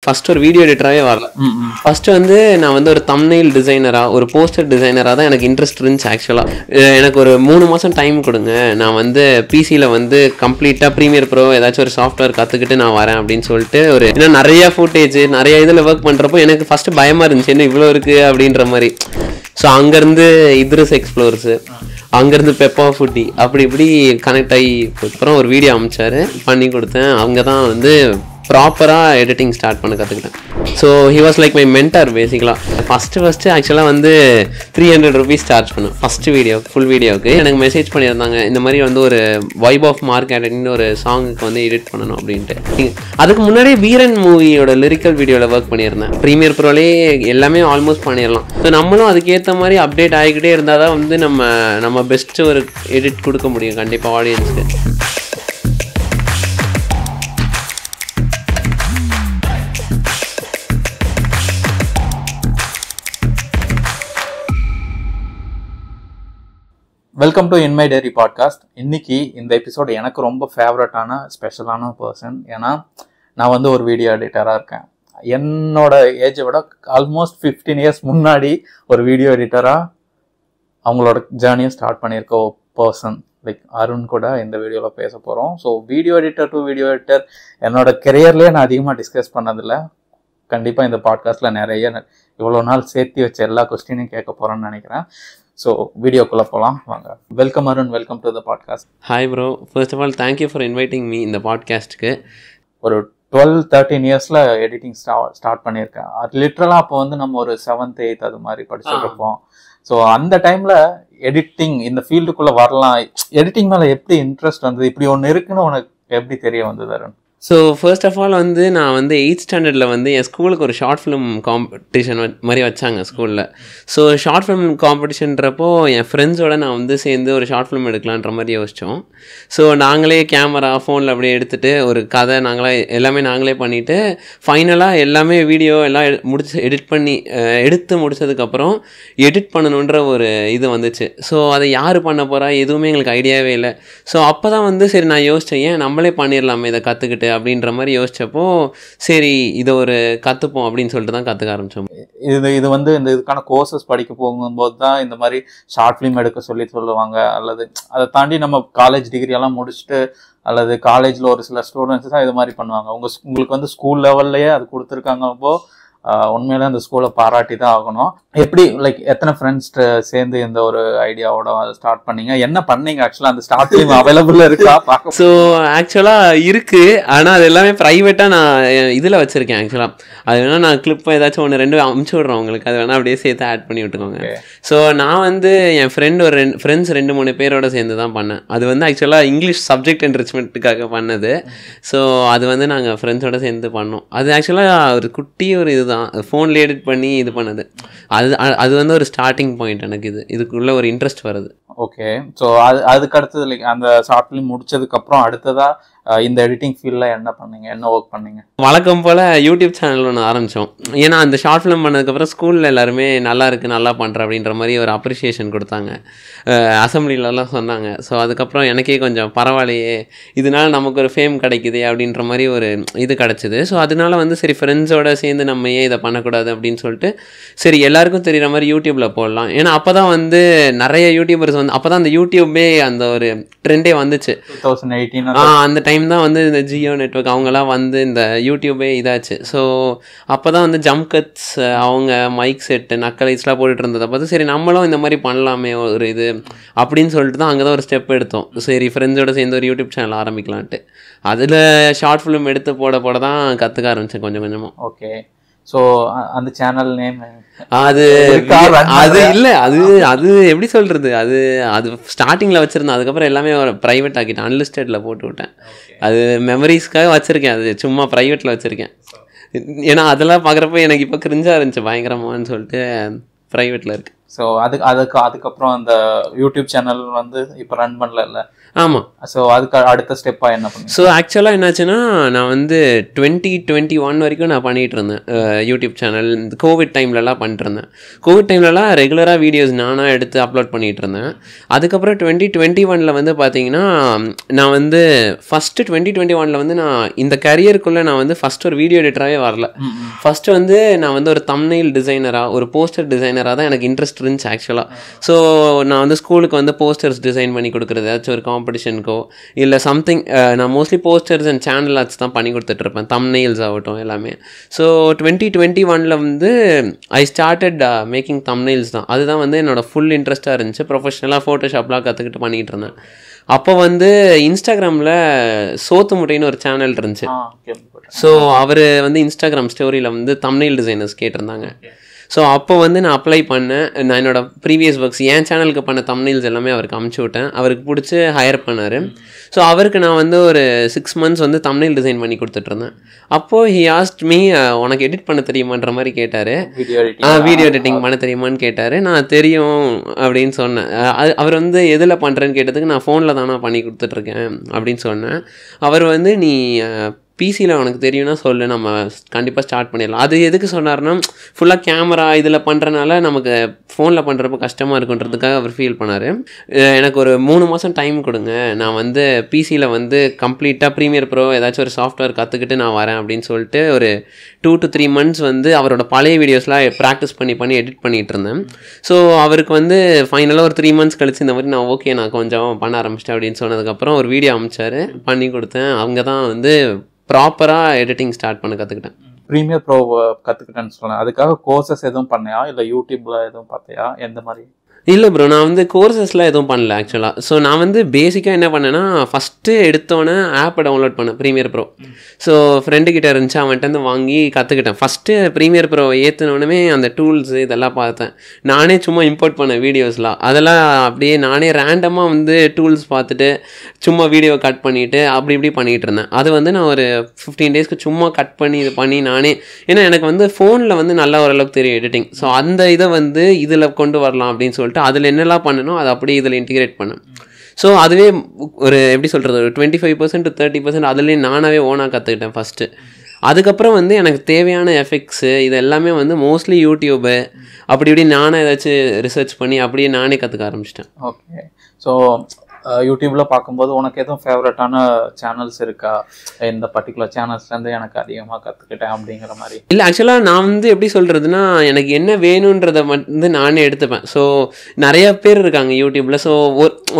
First ஒரு video எடிட்டராகவே வரல. First வந்து நான் வந்து ஒரு தம்ப்நெயில் டிசைனராக, ஒரு போஸ்டர் டிசைனராக தான் எனக்கு இன்ட்ரெஸ்ட் இருந்துச்சு. ஆக்சுவலாக எனக்கு ஒரு 3 மாதம் டைம் கொடுங்க, நான் வந்து பிசியில் வந்து கம்ப்ளீட்டாக ப்ரீமியர் ப்ரோ ஏதாச்சும் ஒரு சாஃப்ட்வேர் கற்றுக்கிட்டு நான் வரேன் அப்படின்னு சொல்லிட்டு ஒரு ஏன்னா நிறைய ஃபுட்டேஜ் நிறைய இதில் ஒர்க் பண்ணுறப்போ எனக்கு ஃபஸ்ட்டு பயமாக இருந்துச்சு, என்ன இவ்வளோ இருக்குது அப்படின்ற மாதிரி. ஸோ அங்கேருந்து இத்ரிஸ் எக்ஸ்ப்ளோர்ஸு, அங்கேருந்து பெப்பா ஃபுட்டி அப்படி இப்படி கனெக்ட் ஆகி அப்புறம் ஒரு வீடியோ அமைச்சார், பண்ணி கொடுத்தேன். அவங்க தான் வந்து ப்ராப்பராக எடிட்டிங் ஸ்டார்ட் பண்ண கற்றுக்கிட்டேன். So he was like my mentor பேசிக்கலாக. ஃபஸ்ட்டு ஆக்சுவலாக வந்து 300 rupees சார்ஜ் பண்ணேன் ஃபஸ்ட்டு வீடியோ, ஃபுல் வீடியோவுக்கு. எனக்கு மெசேஜ் பண்ணியிருந்தாங்க, இந்த மாதிரி வந்து ஒரு வைப் ஆஃப் மார்க்கெட்டிங்னு ஒரு சாங்குக்கு வந்து எடிட் பண்ணணும் அப்படின்ட்டு. அதுக்கு முன்னாடியே வீரன் மூவியோட லிரிக்கல் வீடியோவில் ஒர்க் பண்ணியிருந்தேன். ப்ரீமியர் ப்ரோலே எல்லாமே ஆல்மோஸ்ட் பண்ணிடலாம். ஸோ நம்மளும் அதுக்கேற்ற மாதிரி அப்டேட் ஆகிக்கிட்டே இருந்தால் தான் வந்து நம்ம பெஸ்ட்டு ஒரு எடிட் கொடுக்க முடியும் கண்டிப்பாக ஆடியன்ஸுக்கு. Welcome to in my diary podcast. இன்னைக்கு இந்த எபிசோடு எனக்கு ரொம்ப ஃபேவரட்டான ஸ்பெஷலான பர்சன். ஏன்னா நான் வந்து ஒரு வீடியோ எடிட்டராக இருக்கேன். என்னோட ஏஜை விட ஆல்மோஸ்ட் 15 years முன்னாடி ஒரு வீடியோ எடிட்டராக அவங்களோட ஜேர்னியை ஸ்டார்ட் பண்ணியிருக்க ஒரு பர்சன் லைக் அருண் கூட இந்த வீடியோவில் பேச போகிறோம். So video editor to video editor என்னோட கெரியர்லேயே நான் அதிகமாக டிஸ்கஸ் பண்ணதில்லை. கண்டிப்பாக இந்த பாட்காஸ்ட்டில் நிறைய இவ்வளோ நாள் சேர்த்து வச்ச எல்லா கொஸ்டினையும் கேட்க போகிறேன்னு நினைக்கிறேன். ஸோ வீடியோக்குள்ளே போகலாம் வாங்க. Welcome Arun, welcome to the podcast. Hi bro, first of all thank you for inviting me இந்த பாட்காஸ்ட்டுக்கு. ஒரு 12-13 yearsல எடிட்டிங் ஸ்டார்ட் பண்ணியிருக்கேன். அது லிட்ரலாக அப்போ வந்து நம்ம ஒரு 7th 8th அது மாதிரி படிச்சுருப்போம். ஸோ அந்த டைமில் எடிட்டிங் இந்த ஃபீல்டுக்குள்ளே வரலாம், எடிட்டிங் மேலே எப்படி இன்ட்ரெஸ்ட் வந்தது, இப்படி ஒன்று இருக்குன்னு உனக்கு எப்படி தெரிய வந்தது Arun? So first of all வந்து நான் வந்து 8th standard வந்து என் ஸ்கூலுக்கு ஒரு ஷார்ட் ஃபிலிம் காம்படிஷன் மாதிரி வச்சாங்க ஸ்கூலில். ஸோ ஷார்ட் ஃபிலிம் காம்படிஷன்றப்போ என் ஃப்ரெண்ட்ஸோடு நான் வந்து சேர்ந்து ஒரு ஷார்ட் ஃபிலிம் எடுக்கலான்ற மாதிரி யோசித்தோம். ஸோ நாங்களே கேமரா ஃபோனில் அப்படியே எடுத்துகிட்டு ஒரு கதை எல்லாமே நாங்களே பண்ணிவிட்டு ஃபைனலாக எல்லாமே வீடியோ எல்லாம் எடுத்து முடிச்சதுக்கப்புறம் எடிட் பண்ணணுன்ற ஒரு இது வந்துச்சு. ஸோ அதை யார் பண்ண போகிறா எதுவுமே எங்களுக்கு ஐடியாவே இல்லை. ஸோ அப்போ தான் வந்து சரி நான் யோசித்தேன், ஏன் நம்மளே பண்ணிடலாமே இதை கற்றுக்கிட்டு அப்படின்ற மாதிரி யோசிச்சப்போ சரி இதை ஒரு கற்றுப்போம் அப்படின்னு சொல்லிட்டு தான் கற்றுக்க ஆரம்பித்தோம். இது வந்து இந்த இதுக்கான கோர்சஸ் படிக்க போகும்போது தான் இந்த மாதிரி ஷார்ட் ஃபிலிம் எடுக்க சொல்லுவாங்க. அல்லது அதை தாண்டி நம்ம காலேஜ் டிகிரியெல்லாம் முடிச்சுட்டு அல்லது காலேஜில் ஒரு சில ஸ்டூடெண்ட்ஸ் தான் இது மாதிரி பண்ணுவாங்க. உங்களுக்கு வந்து ஸ்கூல் லெவல்லையே அது கொடுத்துருக்காங்கப்போ உண்மையிலே அந்த ஸ்கூலை பாராட்டி தான் ஆகணும். எப்படி லைக் எத்தனை ஃப்ரெண்ட்ஸ் சேர்ந்து இந்த ஒரு ஐடியாவோட ஸ்டார்ட் பண்ணீங்க, என்ன பண்ணீங்க? ஆக்சுவலாக அந்த ஸ்டார்ட் டைம் அவைலபிள் இருக்கா? ஸோ ஆக்சுவலாக இருக்குது, ஆனால் அது எல்லாமே ப்ரைவேட்டாக நான் இதில் வச்சுருக்கேன். ஆக்சுவலாக அது வேணால் நான் கிளிப்பை ஏதாச்சும் 1-2 அமுச்சு விட்றேன் உங்களுக்கு, அது வேணால் அப்படியே சேர்த்து ஆட் பண்ணி விட்டுக்கோங்க. ஸோ நான் வந்து என் ஃப்ரெண்ட்ஸ் 2-3 பேரோட சேர்ந்து தான் பண்ணேன். அது வந்து ஆக்சுவலாக இங்கிலீஷ் சப்ஜெக்ட் என்ரிச்மெண்ட்டுக்காக பண்ணது. ஸோ அது வந்து நாங்கள் ஃப்ரெண்ட்ஸோட சேர்ந்து பண்ணோம். அது ஆக்சுவலாக ஒரு குட்டி ஒரு இதுதான், ஃபோனில் எடிட் பண்ணி இது பண்ணது. அது வந்து ஒரு ஸ்டார்டிங் பாயிண்ட் எனக்கு இதுக்குள்ள ஒரு இன்ட்ரெஸ்ட் வருது. ஓகே, ஸோ அதுக்கு அடுத்தது லைக் அந்த ஷார்ட் ஃபிலிம் முடிச்சதுக்கப்புறம் அடுத்ததா இந்த எடிட்டிங் ஃபீல்டில் என்ன பண்ணீங்க, என்ன ஒர்க் பண்ணீங்க? வழக்கம் போல் யூடியூப் சேனல் ஒன்று ஆரம்பித்தோம். ஏன்னா அந்த ஷார்ட் ஃபிலிம் பண்ணதுக்கப்புறம் ஸ்கூலில் எல்லாருமே நல்லா இருக்குது நல்லா பண்ணுற அப்படின்ற மாதிரி ஒரு அப்ரிஷியேஷன் கொடுத்தாங்க, அசம்பிளிலலாம் சொன்னாங்க. ஸோ அதுக்கப்புறம் எனக்கே கொஞ்சம் பரவாயில்லையே, இதனால நமக்கு ஒரு ஃபேம் கிடைக்குது அப்படின்ற மாதிரி ஒரு இது கிடச்சிது. ஸோ அதனால வந்து சரி ஃப்ரெண்ட்ஸோடு சேர்ந்து நம்ம ஏன் இதை பண்ணக்கூடாது அப்படின்னு சொல்லிட்டு சரி எல்லாருக்கும் தெரிகிற மாதிரி யூடியூப்பில் போடலாம். ஏன்னா அப்போ தான் வந்து நிறைய யூடியூபர்ஸ் வந்து அப்போ தான் அந்த யூடியூப்பே அந்த ஒரு ட்ரெண்டே வந்துச்சு. 2018 அந்த டைம் தான் வந்து இந்த ஜியோ நெட்வொர்க் அவங்கெல்லாம் வந்து இந்த யூடியூபே இதாச்சு. ஸோ அப்போ தான் வந்து ஜம்ப் கட்ஸ் அவங்க மைக் செட்டு நக்கலைஸ்லாம் போட்டுட்டு இருந்ததை பார்த்து சரி நம்மளும் இந்த மாதிரி பண்ணலாமே ஒரு இது அப்படின்னு சொல்லிட்டு தான் அங்கே தான் ஒரு ஸ்டெப் எடுத்தோம். சரி ஃப்ரெண்ட்ஸோட சேர்ந்து ஒரு யூடியூப் சேனல் ஆரம்பிக்கலான்ட்டு அதில் ஷார்ட் ஃபிலிம் எடுத்து போட தான் கற்றுக்க ஆரம்பித்தேன் கொஞ்சம் கொஞ்சமாக. ஓகே, ஸோ அந்த சேனல் நேம் அது இல்லை, அது எப்படி சொல்கிறது, அது ஸ்டார்டிங்கில் வச்சுருந்தேன். அதுக்கப்புறம் எல்லாமே ப்ரைவேட் ஆக்கிட்டேன், அன்லிஸ்டடில் போட்டு விட்டேன். அது மெமரிஸ்க்காக வச்சுருக்கேன், அது சும்மா ப்ரைவேட்டில் வச்சுருக்கேன். ஏன்னா அதெல்லாம் பார்க்குறப்ப எனக்கு இப்போ கிரிஞ்சாக இருந்துச்சு பயங்கரமானு சொல்லிட்டு ப்ரைவேட்டில் இருக்குது. ஸோ அதுக்கப்புறம் அந்த யூடியூப் சேனல் வந்து இப்போ ரன் பண்ணல. ஆமாம். ஸோ அதுக்கு அடுத்த ஸ்டெப்பாக என்ன பண்ணி? ஸோ ஆக்சுவலாக என்னாச்சுன்னா, நான் வந்து 2021 வரைக்கும் நான் பண்ணிகிட்டு இருந்தேன் யூடியூப் சேனல். இந்த கோவிட் டைம்லலாம் பண்ணிட்டு இருந்தேன். கோவிட் டைம்லலாம் ரெகுலராக வீடியோஸ் நானாக எடுத்து அப்லோட் பண்ணிகிட்டு இருந்தேன். அதுக்கப்புறம் 2021 வந்து பார்த்தீங்கன்னா, நான் வந்து ஃபஸ்ட்டு 2021 வந்து நான் இந்த கரியருக்குள்ளே நான் வந்து ஃபஸ்ட் ஒரு வீடியோ எடிட்டராகவே வரல. ஃபஸ்ட்டு வந்து நான் வந்து ஒரு தம்ப்நெயில் டிசைனராக, ஒரு போஸ்டர் டிசைனராக தான் எனக்கு இன்ட்ரெஸ்ட் இருந்துச்சு ஆக்சுவலாக. ஸோ நான் வந்து ஸ்கூலுக்கு வந்து போஸ்டர்ஸ் டிசைன் பண்ணி கொடுக்குறது, ஏதாச்சும் ஒரு காம்படிஷனுக்கோ இல்லை சம்திங், நான் mostly posters and channel arts தான் பண்ணி கொடுத்துட்ருப்பேன், தம்ப்நெயில்ஸ் ஆகட்டும் எல்லாமே. ஸோ 2021 வந்து ஐ ஸ்டார்டட் மேக்கிங் தம்ப்நெயில்ஸ் தான். அதுதான் வந்து என்னோட ஃபுல் இன்ட்ரெஸ்ட்டாக இருந்துச்சு. ப்ரொஃபஷனலாக ஃபோட்டோஷாப்லாம் கற்றுக்கிட்டு பண்ணிகிட்டு இருந்தேன். அப்போ வந்து இன்ஸ்டாகிராமில் சோத்து முட்டைன்னு ஒரு சேனல் இருந்துச்சு. ஸோ அவர் வந்து இன்ஸ்டாகிராம் ஸ்டோரியில் வந்து தம்ப்நெயில் டிசைனர்ஸ் கேட்டிருந்தாங்க. ஸோ அப்போ வந்து நான் அப்ளை பண்ணேன். நான் என்னோட ப்ரீவியஸ் ஒர்க்ஸ் என் சேனலுக்கு பண்ண தம்ப்நெயில்ஸ் எல்லாமே அவருக்கு அமுச்சு விட்டேன். அவருக்கு பிடிச்சி ஹையர் பண்ணார். ஸோ அவருக்கு நான் வந்து ஒரு 6 months வந்து தம்ப்நெயில் டிசைன் பண்ணி கொடுத்துட்ருந்தேன். அப்போது ஹி ஆஸ்ட் மீ, உனக்கு எடிட் பண்ண தெரியுமான்ற மாதிரி கேட்டார். வீடியோ எடிட்டிங் பண்ண தெரியுமான்னு கேட்டார். நான் தெரியும் அப்படின்னு சொன்னேன். அவர் வந்து எதில் பண்ணுறேன்னு கேட்டதுக்கு நான் ஃபோனில் தானே பண்ணி கொடுத்துட்ருக்கேன் அப்படின்னு சொன்னேன். அவர் வந்து நீ பிசியில் உனக்கு தெரியும்னா சொல்லு, நம்ம கண்டிப்பாக ஸ்டார்ட் பண்ணிடலாம். அது எதுக்கு சொன்னார்னா, ஃபுல்லாக கேமரா இதில் பண்ணுறனால நமக்கு ஃபோனில் பண்ணுறப்ப கஷ்டமாக இருக்குன்றதுக்காக அவர் ஃபீல் பண்ணார். எனக்கு ஒரு 3 மாதம் டைம் கொடுங்க, நான் வந்து பிசியில் வந்து கம்ப்ளீட்டாக ப்ரீமியர் ப்ரோ ஏதாச்சும் ஒரு சாஃப்ட்வேர் கற்றுக்கிட்டு நான் வரேன் அப்படின்னு சொல்லிட்டு ஒரு 2 to 3 months வந்து அவரோட பழைய வீடியோஸ்லாம் ப்ராக்டிஸ் பண்ணி எடிட் பண்ணிகிட்டு இருந்தேன். ஸோ அவருக்கு வந்து ஃபைனலாக ஒரு 3 months கழிச்சு இந்த மாதிரி நான் ஓகே நான் கொஞ்சம் பண்ண ஆரம்பிச்சிட்டேன் அப்படின்னு சொன்னதுக்கப்புறம் ஒரு வீடியோ அனுப்பிச்சார், பண்ணி கொடுத்தேன். அவங்க தான் வந்து ப்ராப்பராக எடிட்டிங் ஸ்டார்ட் பண்ண கற்றுக்கிட்டேன். ப்ரீமியர் ப்ரோ கற்றுக்கிட்டேன்னு சொல்லலாம். அதுக்காக கோர்சஸ் எதுவும் பண்ணியா இல்லை யூடியூப்பில் எதுவும் பார்த்தியா, எந்த மாதிரி? இல்லை ப்ரோ, நான் வந்து கோர்சஸ்லாம் எதுவும் பண்ணல ஆக்சுவலாக. ஸோ நான் வந்து பேசிக்காக என்ன பண்ணேன்னா, ஃபஸ்ட்டு எடுத்தோன்னே ஆப்பை டவுன்லோட் பண்ணேன், ப்ரீமியர் ப்ரோ. ஸோ ஃப்ரெண்டுக்கிட்ட இருந்துச்சு, அவன்கிட்ட வாங்கி கற்றுக்கிட்டேன். ஃபஸ்ட்டு ப்ரீமியர் ப்ரோ ஏற்றினோடனே அந்த டூல்ஸு இதெல்லாம் பார்த்தேன். நானே சும்மா இம்போர்ட் பண்ண வீடியோஸ்லாம் அதெல்லாம் அப்படியே நானே ரேண்டமாக வந்து டூல்ஸ் பார்த்துட்டு சும்மா வீடியோ கட் பண்ணிவிட்டு அப்படி இப்படி பண்ணிகிட்டு இருந்தேன். அது வந்து நான் ஒரு 15 daysக்கு சும்மா கட் பண்ணி இது பண்ணி நானே, ஏன்னா எனக்கு வந்து ஃபோனில் வந்து நல்லா ஓரளவுக்கு தெரியும் எடிட்டிங். ஸோ அந்த இதை வந்து இதில் கொண்டு வரலாம் அப்படின்னு சொல்லிட்டு அதில் என்னெல்லாம் பண்ணணும் அதை அப்படியே இதில் இன்டிகிரேட் பண்ணேன். ஸோ அதுவே ஒரு எப்படி சொல்கிறது, ஒரு 25% to 30% அதுலேயே நானாகவே ஓனாக கற்றுக்கிட்டேன் ஃபஸ்ட்டு. அதுக்கப்புறம் வந்து எனக்கு தேவையான எஃபெக்ட்ஸு இது எல்லாமே வந்து மோஸ்ட்லி யூடியூபு அப்படி இப்படி நானே ஏதாச்சும் ரிசர்ச் பண்ணி அப்படியே நானே கற்றுக்க ஆரம்பிச்சிட்டேன். ஓகே. ஸோ யூடியூப்பில் பார்க்கும்போது உனக்கு எதுவும் ஃபேவரட்டான சேனல்ஸ் இருக்கா, இந்த பர்டிகுலர் சேனல்ஸ்லேருந்து எனக்கு அதிகமாக கற்றுக்கிட்டேன் அப்படிங்கிற மாதிரி? இல்லை, ஆக்சுவலாக நான் வந்து எப்படி சொல்கிறதுனா, எனக்கு என்ன வேணுன்றதை வந்து நானே எடுத்துப்பேன். ஸோ நிறைய பேர் இருக்காங்க யூடியூப்பில். ஸோ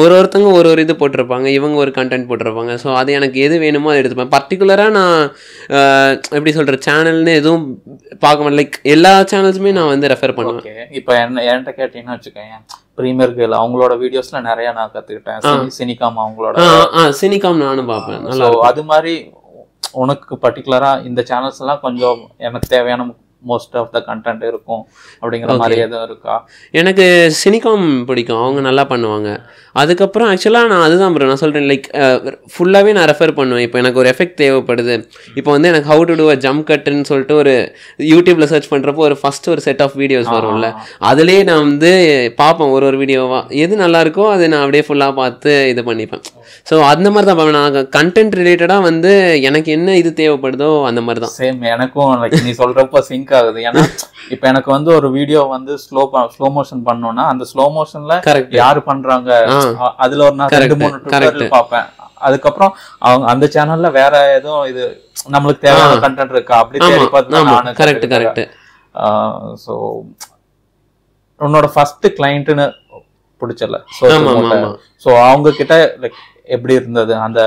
ஒருத்தங்க ஒரு இது போட்டிருப்பாங்க, இவங்க ஒரு கண்டென்ட் போட்டிருப்பாங்க. ஸோ அது எனக்கு எது வேணுமோ அதை எடுத்துப்பேன். பர்டிகுலராக நான் எப்படி சொல்கிற சேனல்னு எதுவும் பார்க்க மாட்டேன். லைக் எல்லா சேனல்ஸுமே நான் வந்து ரெஃபர் பண்ணுவேன். இப்போ என்கிட்ட கேட்டீங்கன்னா வச்சுக்கோங்க, ப்ரீமியர் கேர்ள் அவங்களோட வீடியோஸ்ல நிறைய நான் கற்றுக்கிட்டேன். சினிகாம் அவங்களோட சினிகாம் நானும் பார்ப்பேன். அது மாதிரி உனக்கு பர்டிகுலராக இந்த சேனல்ஸ் எல்லாம் கொஞ்சம் எனக்கு தேவையான மோஸ்ட் ஆஃப் த கண்டென்ட் இருக்கும் அப்படிங்கிற மாதிரி எதுவும் இருக்கா? எனக்கு சினிகாம் பிடிக்கும், அவங்க நல்லா பண்ணுவாங்க. அதுக்கப்புறம் ஆக்சுவலாக நான் அதுதான் ப்ரோ நான் சொல்கிறேன், லைக் ஃபுல்லாகவே நான் ரெஃபர் பண்ணுவேன். இப்போ எனக்கு ஒரு எஃபெக்ட் தேவைப்படுது, இப்போ வந்து எனக்கு how to do a jump கட்டுன்னு சொல்லிட்டு ஒரு யூடியூப்பில் சர்ச் பண்ணுறப்போ ஒரு ஃபஸ்ட்டு ஒரு செட் ஆஃப் வீடியோஸ் வரும்ல, அதுலேயே நான் வந்து பார்ப்பேன் ஒரு வீடியோவாக. எது நல்லாயிருக்கோ அதை நான் அப்படியே ஃபுல்லாக பார்த்து இது பண்ணிப்பேன். ஸோ அந்த மாதிரி தான் பார்ப்பேன். நான் கண்டென்ட் ரிலேட்டடாக வந்து எனக்கு என்ன இது தேவைப்படுதோ அந்த மாதிரி தான். சேம் எனக்கும் நீ சொல்கிறப்போ சிங்க் ஆகுது. ஏன்னா இப்போ எனக்கு வந்து ஒரு வீடியோ வந்து ஸ்லோ மோஷன் பண்ணோம்னா அந்த ஸ்லோ மோஷன்ல யாரு பண்றாங்க அதுல ஒரு நான் 2-3 டுட்டோரியல் பார்ப்பேன். அதுக்கப்புறம் அவங்க அந்த சேனல்ல வேற எதுவும் இது நம்மளுக்கு தேவையான கண்டென்ட் இருக்கா அப்படி தேடி பார்த்து கரெக்ட். ஸோ உன்னோட ஃபர்ஸ்ட் கிளைண்ட்னு பிடிச்சல, ஸோ அவங்க கிட்ட லைக் எப்படி இருந்தது அந்த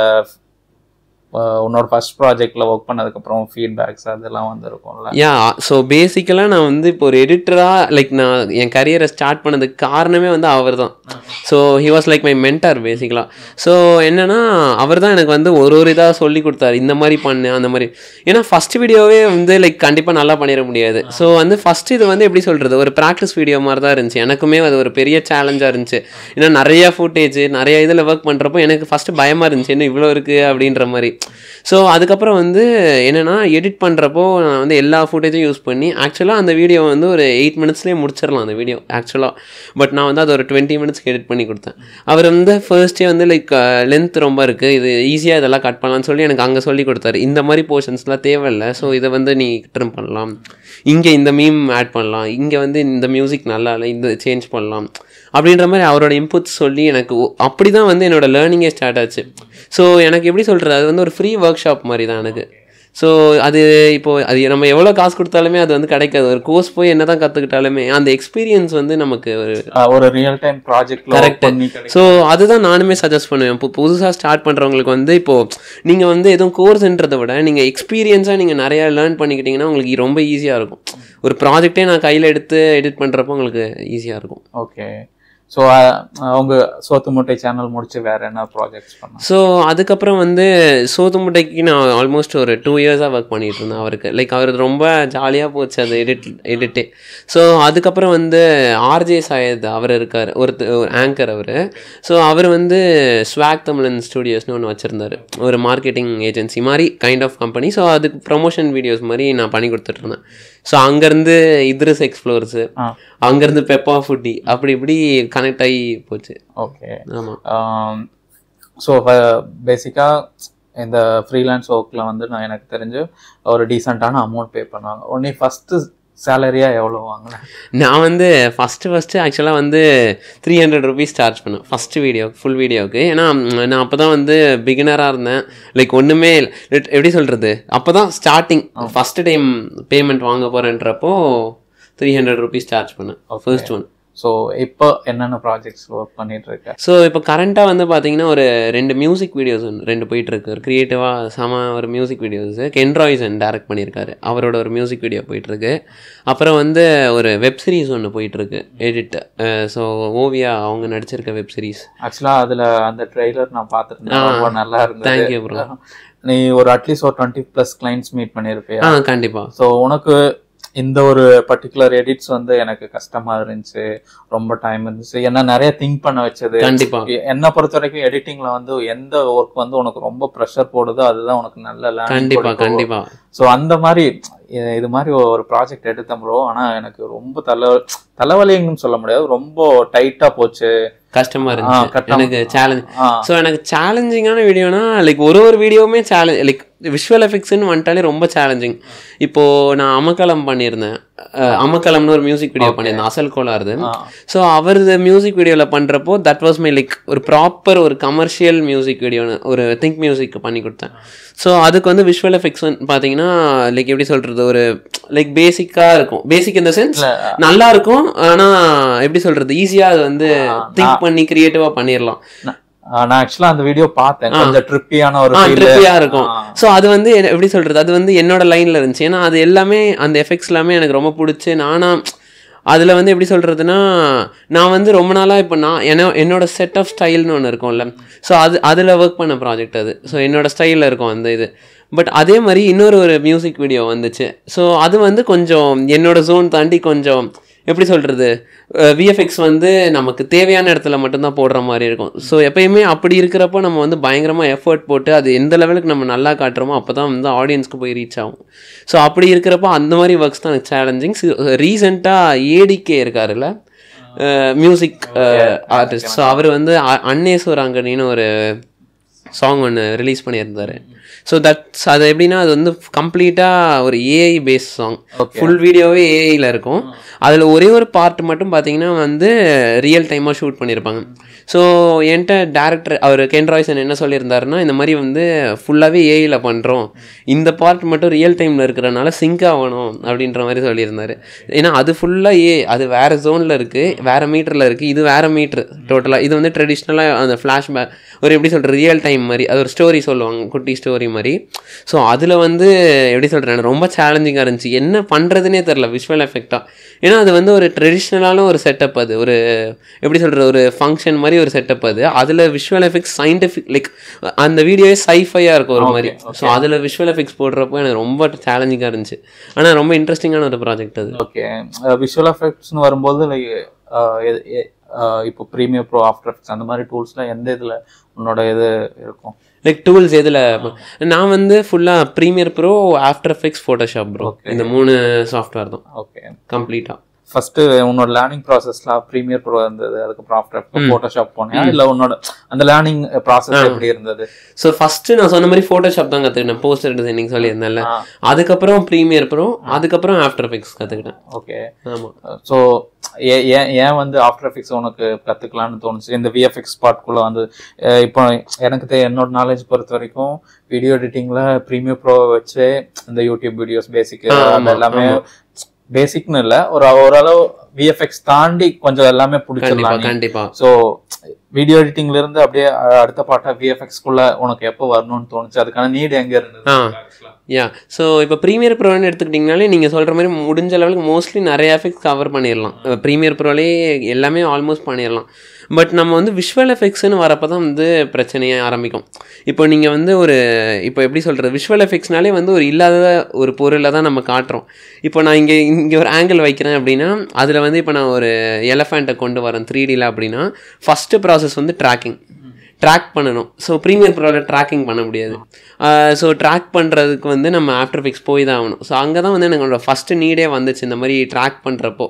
உன்னோட ஃபர்ஸ்ட் ப்ராஜெக்டில் ஒர்க் பண்ணதுக்கப்புறம் ஃபீட்பேக்ஸ் அதெல்லாம் வந்துருக்கும்ல? ஸோ பேசிக்கலாக நான் வந்து இப்போ ஒரு எடிட்டராக லைக் நான் என் கரியரை ஸ்டார்ட் பண்ணதுக்கு காரணமே வந்து அவர் தான். So he was like my mentor பேசிக்கலாக. ஸோ என்னென்னா அவர் தான் எனக்கு வந்து ஒரு இதாக சொல்லி கொடுத்தாரு, இந்த மாதிரி பண்ணு அந்த மாதிரி. ஏன்னா ஃபஸ்ட் வீடியோவே வந்து லைக் கண்டிப்பாக நல்லா பண்ணிட முடியாது. ஸோ வந்து ஃபஸ்ட்டு இது வந்து எப்படி சொல்கிறது, ஒரு ப்ராக்டிஸ் வீடியோ மாதிரி தான் இருந்துச்சு. எனக்குமே அது ஒரு பெரிய சேலஞ்சாக இருந்துச்சு. ஏன்னா நிறையா ஃபுட்டேஜ் நிறைய இதில் ஒர்க் பண்ணுறப்போ எனக்கு ஃபஸ்ட்டு பயமாக இருந்துச்சு, என்ன இவ்வளோ இருக்குது அப்படின்ற மாதிரி. ஸோ அதுக்கப்புறம் வந்து என்னென்னா எடிட் பண்ணுறப்போ நான் வந்து எல்லா ஃபுட்டேஜும் யூஸ் பண்ணி ஆக்சுவலாக அந்த வீடியோ வந்து ஒரு 8 மினிட்ஸ்லேயே முடிச்சிடலாம் அந்த வீடியோ ஆக்சுவலாக. பட் நான் வந்து அது ஒரு 20 மினிட்ஸ்க்கு எடிட் பண்ணி கொடுத்தேன். அவர் வந்து ஃபர்ஸ்டே வந்து லைக் லென்த் ரொம்ப இருக்குது, இது ஈஸியாக இதெல்லாம் கட் பண்ணலாம்னு சொல்லி எனக்கு அங்கே சொல்லி கொடுத்தாரு. இந்த மாதிரி போர்ஷன்ஸ்லாம் தேவையில்லை, ஸோ இதை வந்து நீ ட்ரிம் பண்ணலாம், இங்கே இந்த மீம் ஆட் பண்ணலாம், இங்கே வந்து இந்த மியூசிக் நல்லா இல்லை, இந்த சேஞ்ச் பண்ணலாம் அப்படின்ற மாதிரி அவரோட இன்புட்ஸ் சொல்லி எனக்கு அப்படி தான் வந்து என்னோடய லேர்னிங்கே ஸ்டார்ட் ஆச்சு. ஸோ எனக்கு எப்படி சொல்கிறது, அது வந்து ஒரு ஃப்ரீ ஒர்க் ஷாப் மாதிரி தான் எனக்கு. ஸோ அது இப்போது அது நம்ம எவ்வளோ காசு கொடுத்தாலுமே அது வந்து கிடைக்காது. ஒரு கோர்ஸ் போய் என்ன தான் கற்றுக்கிட்டாலுமே அந்த எக்ஸ்பீரியன்ஸ் வந்து நமக்கு ஒரு real time project correct. So அதுதான் நானுமே சஜஸ்ட் பண்ணுவேன். இப்போ புதுசாக ஸ்டார்ட் பண்ணுறவங்களுக்கு வந்து இப்போது நீங்கள் வந்து எதுவும் கோர்ஸ்ன்றதை விட நீங்கள் எக்ஸ்பீரியன்ஸாக நீங்கள் நிறையா லேர்ன் பண்ணிக்கிட்டிங்கன்னா உங்களுக்கு ரொம்ப ஈஸியாக இருக்கும். ஒரு ப்ராஜெக்டே நான் கையில் எடுத்து எடிட் பண்ணுறப்போ உங்களுக்கு ஈஸியாக இருக்கும். ஓகே. ஸோ அவங்க சோத்து முட்டை சேனல் முடிச்சு வேறு என்ன ப்ராஜெக்ட்ஸ் பண்ணேன்? ஸோ அதுக்கப்புறம் வந்து சோத்து முட்டைக்கு நான் ஆல்மோஸ்ட் ஒரு 2 இயர்ஸாக ஒர்க் பண்ணிகிட்டு இருந்தேன். அவருக்கு லைக் அவர் ரொம்ப ஜாலியாக போச்சு அது எடிட்டே. ஸோ அதுக்கப்புறம் வந்து ஆர்ஜே சாயத் அவர் இருக்கார், ஒரு ஆங்கர் அவர். ஸோ அவர் வந்து ஸ்வாக் தமிழன் ஸ்டுடியோஸ்னு ஒன்று வச்சுருந்தார், ஒரு மார்க்கெட்டிங் ஏஜென்சி மாதிரி கைண்ட் ஆஃப் கம்பெனி. ஸோ அதுக்கு ப்ரொமோஷன் வீடியோஸ் மாதிரி நான் பண்ணி கொடுத்துட்ருந்தேன். ஸோ அங்கேருந்து இத்ரிஸ் எக்ஸ்ப்ளோர்ஸு, அங்கேருந்து பெப்பா ஃபுட்டி, அப்படி இப்படி கனெக்ட் ஆகி போச்சு. ஓகே. ஆமாம். ஸோ பேசிக்காக இந்த ஃப்ரீலான்ஸ் ஒர்க்கில் வந்து நான் எனக்கு தெரிஞ்சு ஒரு டீசெண்டான அமௌண்ட் பே பண்ணுவாங்க. ஒன்லி ஃபஸ்ட்டு சேலரியாக எவ்வளோ வாங்கினேன்? நான் வந்து ஃபஸ்ட்டு ஆக்சுவலாக வந்து 300 ருபீஸ் சார்ஜ் பண்ணேன் ஃபஸ்ட்டு வீடியோ, ஃபுல் வீடியோவுக்கு. ஏன்னா நான் அப்போ தான் வந்து பிகினராக இருந்தேன். லைக் ஒன்றுமே எப்படி சொல்கிறது, அப்போ தான் ஸ்டார்டிங் ஃபஸ்ட்டு டைம் பேமெண்ட் வாங்க போகிறேன்றப்போ 300 ருபீஸ் சார்ஜ் பண்ணேன் ஃபர்ஸ்ட் ஒன். ஸோ இப்போ என்னென்ன ப்ராஜெக்ட்ஸ் ஒர்க் பண்ணிட்டு இருக்கேன்? ஸோ இப்போ கரண்ட்டாக வந்து பார்த்தீங்கன்னா ஒரு 2 மியூசிக் வீடியோஸ் 2 போயிட்டுருக்கு. ஒரு க்ரியேட்டிவாக ஒரு மியூசிக் வீடியோஸு கென்ராய்சன் டைரக்ட் பண்ணியிருக்காரு, அவரோட ஒரு மியூசிக் வீடியோ போயிட்டுருக்கு. அப்புறம் வந்து ஒரு வெப் சீரிஸ் ஒன்று போயிட்டுருக்கு எடிட். ஸோ ஓவியா அவங்க நடிச்சிருக்க வெப் சீரிஸ். ஆக்சுவலாக அதில் அந்த ட்ரெய்லர் நான் பார்த்துருந்தேன், ரொம்ப நல்லா இருந்தது. Thank you bro. நீ ஒரு அட்லீஸ்ட் ஒரு 20+ கிளைண்ட்ஸ் மீட் பண்ணியிருப்பியா? கண்டிப்பாக. ஸோ உனக்கு இந்த ஒரு பர்டிகுலர் எடிட்ஸ் வந்து எனக்கு கஷ்டமா இருந்துச்சு, ரொம்ப டைம் இருந்துச்சு, என்ன நிறைய திங்க் பண்ண வச்சது. கண்டிப்பா என்ன பொறுத்த வரைக்கும் எடிட்டிங்ல வந்து எந்த ஒர்க் வந்து உனக்கு ரொம்ப ப்ரெஷர் போடுதோ அதுதான் உனக்கு நல்ல கண்டிப்பா. ஸோ அந்த மாதிரி இது மாதிரி ஒரு ப்ராஜெக்ட் எடுத்தேன் ப்ரோ. ஆனால் எனக்கு ரொம்ப தலைவலின்னு சொல்ல முடியாது, ரொம்ப டைட்டா போச்சு, கஷ்டமா இருந்துச்சு எனக்கு. சேலஞ்ச். ஸோ எனக்கு சேலஞ்சிங்கான வீடியோனா லைக் ஒரு வீடியோவுமே சேலஞ்ச். லைக் விஷுவல் எஃபெக்ட்ஸ்ன்னு வந்துட்டாலே ரொம்ப சேலஞ்சிங். இப்போது நான் அமக்கலம் பண்ணியிருந்தேன், அமக்கலம்னு ஒரு மியூசிக் வீடியோ பண்ணியிருந்தேன், அசல் கோலாருது. ஸோ அவரது மியூசிக் வீடியோவில் பண்ணுறப்போ தட் வாஸ் மை லைக் ஒரு ப்ராப்பர் ஒரு கமர்ஷியல் மியூசிக் வீடியோன்னு ஒரு திங்க் மியூசிக் பண்ணி கொடுத்தேன். ஸோ அதுக்கு வந்து விஷுவல் எஃபெக்ட்ஸ் பார்த்தீங்கன்னா லைக் எப்படி சொல்கிறது, ஒரு லைக் பேசிக்காக இருக்கும். பேசிக் இந்த சென்ஸ் நல்லா இருக்கும், ஆனால் எப்படி சொல்கிறது, ஈஸியாக அது வந்து திங்க் பண்ணி கிரியேட்டிவாக பண்ணிடலாம். நான் ஆக்சுவலா அந்த வீடியோ பார்த்தேன், கொஞ்சம் ட்ரிப்பியான ஒரு ட்ரிப்பியா இருக்கும். ஸோ அது வந்து எப்படி சொல்றது, அது வந்து என்னோட லைன்ல இருந்துச்சு. ஏன்னா அது எல்லாமே அந்த எஃபெக்ட்ஸ் எல்லாமே எனக்கு ரொம்ப பிடிச்சி, நானா அதில் வந்து எப்படி சொல்கிறதுனா நான் வந்து ரொம்ப நாளாக இப்போ நான் என்னோட செட் ஆஃப் ஸ்டைல்னு ஒன்று இருக்கும்ல, ஸோ அதில் ஒர்க் பண்ண ப்ராஜெக்ட் அது. ஸோ என்னோட ஸ்டைலில் இருக்கும் அந்த இது. பட் அதே மாதிரி இன்னொரு மியூசிக் வீடியோ வந்துச்சு. ஸோ அது வந்து கொஞ்சம் என்னோட ஜோன் தாண்டி கொஞ்சம் எப்படி சொல்கிறது, விஎஃப்எக்ஸ் வந்து நமக்கு தேவையான இடத்துல மட்டும்தான் போடுற மாதிரி இருக்கும். ஸோ எப்பயுமே அப்படி இருக்கிறப்போ நம்ம வந்து பயங்கரமாக எஃபர்ட் போட்டு அது எந்த லெவலுக்கு நம்ம நல்லா காட்டுறோமோ அப்போ தான் வந்து ஆடியன்ஸ்க்கு போய் ரீச் ஆகும். ஸோ அப்படி இருக்கிறப்போ அந்த மாதிரி ஒர்க்ஸ் தான் எனக்கு சேலஞ்சிங். ரீசெண்டாக ஏடிகே இருக்காருல்ல, மியூசிக் ஆர்டிஸ்ட். ஸோ அவர் வந்து அன்னேஸ்வராங்கனின்னு ஒரு சாங் ஒன்று ரிலீஸ் பண்ணியிருந்தார். ஸோ தட்ஸ் அது எப்படின்னா அது வந்து கம்ப்ளீட்டாக ஒரு ஏஐ பேஸ் சாங், ஃபுல் வீடியோவே ஏஐயில் இருக்கும். அதில் ஒரே ஒரு பார்ட் மட்டும் பார்த்தீங்கன்னா வந்து ரியல் டைமாக ஷூட் பண்ணியிருப்பாங்க. ஸோ என்கிட்ட டேரக்டர் அவர் கென்ராய்சன் என்ன சொல்லியிருந்தாருன்னா, இந்த மாதிரி வந்து ஃபுல்லாகவே ஏஐயில் பண்ணுறோம், இந்த பார்ட் மட்டும் ரியல் டைமில் இருக்கிறனால சிங்க் ஆகணும் அப்படின்ற மாதிரி சொல்லியிருந்தார். ஏன்னா அது ஃபுல்லாக அது வேறு ஜோனில் இருக்குது, வேறு மீட்டரில் இருக்குது, இது வேறு மீட்ரு டோட்டலாக. இது வந்து ட்ரெடிஷ்னலாக அந்த ஃப்ளாஷ்பேக் ஒரு எப்படி சொல்கிற ரியல் டைம் மாதிரி, அது ஒரு ஸ்டோரி சொல்லுவாங்க, குட்டி ஸ்டோரி மாதிரி. ஸோ அதில் வந்து எப்படி சொல்கிறேன், ரொம்ப சேலஞ்சிங்காக இருந்துச்சு, என்ன பண்ணுறதுனே தெரில விஷுவல் எஃபெக்டாக. ஏன்னா அது வந்து ஒரு ட்ரெடிஷ்னலான ஒரு செட்டப், அது ஒரு எப்படி சொல்கிறது ஒரு ஃபங்க்ஷன் மாதிரி ஒரு செட்டப் அது. அதில் விஷுவல் எஃபெக்ட்ஸ் சயின்டிஃபிக் லைக் அந்த வீடியோவே சைஃபையாக இருக்கும் ஒரு மாதிரி. ஸோ அதில் விஷுவல் எஃபெக்ட்ஸ் போடுறப்போ எனக்கு ரொம்ப சேலஞ்சிங்காக இருந்துச்சு. ஆனால் ரொம்ப இன்ட்ரெஸ்டிங்கான ஒரு ப்ராஜெக்ட் அது. ஓகே. விஷுவல் எஃபெக்ட்ஸ்னு வரும்போது லைக் இப்போ ப்ரீமியர் ப்ரோ, ஆஃப்டர் எஃபெக்ட்ஸ் அந்த மாதிரி டூல்ஸ்லாம் எந்த இதில் உன்னோட இது இருக்கும்? லைக் டூல்ஸ் எதில் நான் வந்து ஃபுல்லாக Premiere Pro, After Effects, Photoshop bro, இந்த 3 சாஃப்ட்வேர் தான். ஓகே, கம்ப்ளீட்டாக. ஃபர்ஸ்ட்டு உன்னோட லேர்னிங் ப்ராசஸ்ல ப்ரீமியர் ப்ரோ இருந்தது, அதுக்கப்புறம் ஆஃப்டர் ஃபோட்டோஷாப் போனியா இல்லை உன்னோட அந்த லேர்னிங் ப்ராசஸ் எப்படி இருந்தது? ஸோ ஃபர்ஸ்ட்டு நான் சொன்ன மாதிரி ஃபோட்டோஷாப் தான் கற்றுக்கிட்டேன், போஸ்டர் டிசைனிங் சொல்லியிருந்தேன்ல. அதுக்கப்புறம் ப்ரீமியர் ப்ரோ, அதுக்கப்புறம் ஆஃப்டர் எஃபெக்ட்ஸ் கற்றுக்கிட்டேன். ஓகே. ஆமாம். ஸோ ஏன் வந்து ஆஃப்டர் எஃபெக்ட்ஸ் உனக்கு கற்றுக்கலான்னு தோணுச்சு? இந்த விஎஃப்எக்ஸ் பார்ட்குள்ளே வந்து இப்போ எனக்கு என்னோட நாலேஜ் பொறுத்த வரைக்கும் வீடியோ எடிட்டிங்கில் ப்ரீமியர் ப்ரோ வச்சு இந்த யூடியூப் வீடியோஸ் பேசிக் எல்லாமே பேசிக்னு இல்லை, ஓரளவு விஎஃப்எக்ஸ் தாண்டி கொஞ்சம் எல்லாமே பிடிச்சிடலாம். கண்டிப்பா. ஸோ வீடியோ எடிட்டிங்ல இருந்து அப்படியே அடுத்த பாட்டா விஎஃப்எக்ஸ்குள்ள உனக்கு எப்போ வரணும்னு தோணுச்சு? அதுக்கான நீட் எங்க இருந்தது? யா, ஸோ இப்போ ப்ரீமியர் ப்ரோன்னு எடுத்துக்கிட்டிங்கனாலே நீங்கள் சொல்கிற மாதிரி முடிஞ்ச லெவலுக்கு மோஸ்ட்லி நிறைய எஃபெக்ட்ஸ் கவர் பண்ணிடலாம். ப்ரீமியர் ப்ரோலே எல்லாமே ஆல்மோஸ்ட் பண்ணிடலாம். பட் நம்ம வந்து விஷுவல் எஃபெக்ட்ஸ்னு வரப்போ தான் வந்து பிரச்சனையே ஆரம்பிக்கும். இப்போ நீங்கள் வந்து இப்போ எப்படி சொல்கிறது, விஷுவல் எஃபெக்ட்ஸ்னாலே வந்து இல்லாத ஒரு பொருளை தான் நம்ம காட்டுறோம். இப்போ நான் இங்கே ஒரு ஆங்கிள் வைக்கிறேன் அப்படின்னா அதில் வந்து இப்போ நான் ஒரு எலஃபண்ட்டை கொண்டு வரேன் 3Dயில் அப்படின்னா ஃபஸ்ட்டு ப்ராசஸ் வந்து ட்ராக் பண்ணணும். ஸோ ப்ரீமியர் ப்ரோவில் ட்ராக்கிங் பண்ண முடியாது. ஸோ ட்ராக் பண்ணுறதுக்கு வந்து நம்ம ஆஃப்டர் எஃபெக்ட்ஸ் போய் தான் ஆகணும். ஸோ அங்கே தான் வந்து எனக்கு ஃபஸ்ட்டு நீடே வந்துச்சு இந்த மாதிரி ட்ராக் பண்ணுறப்போ.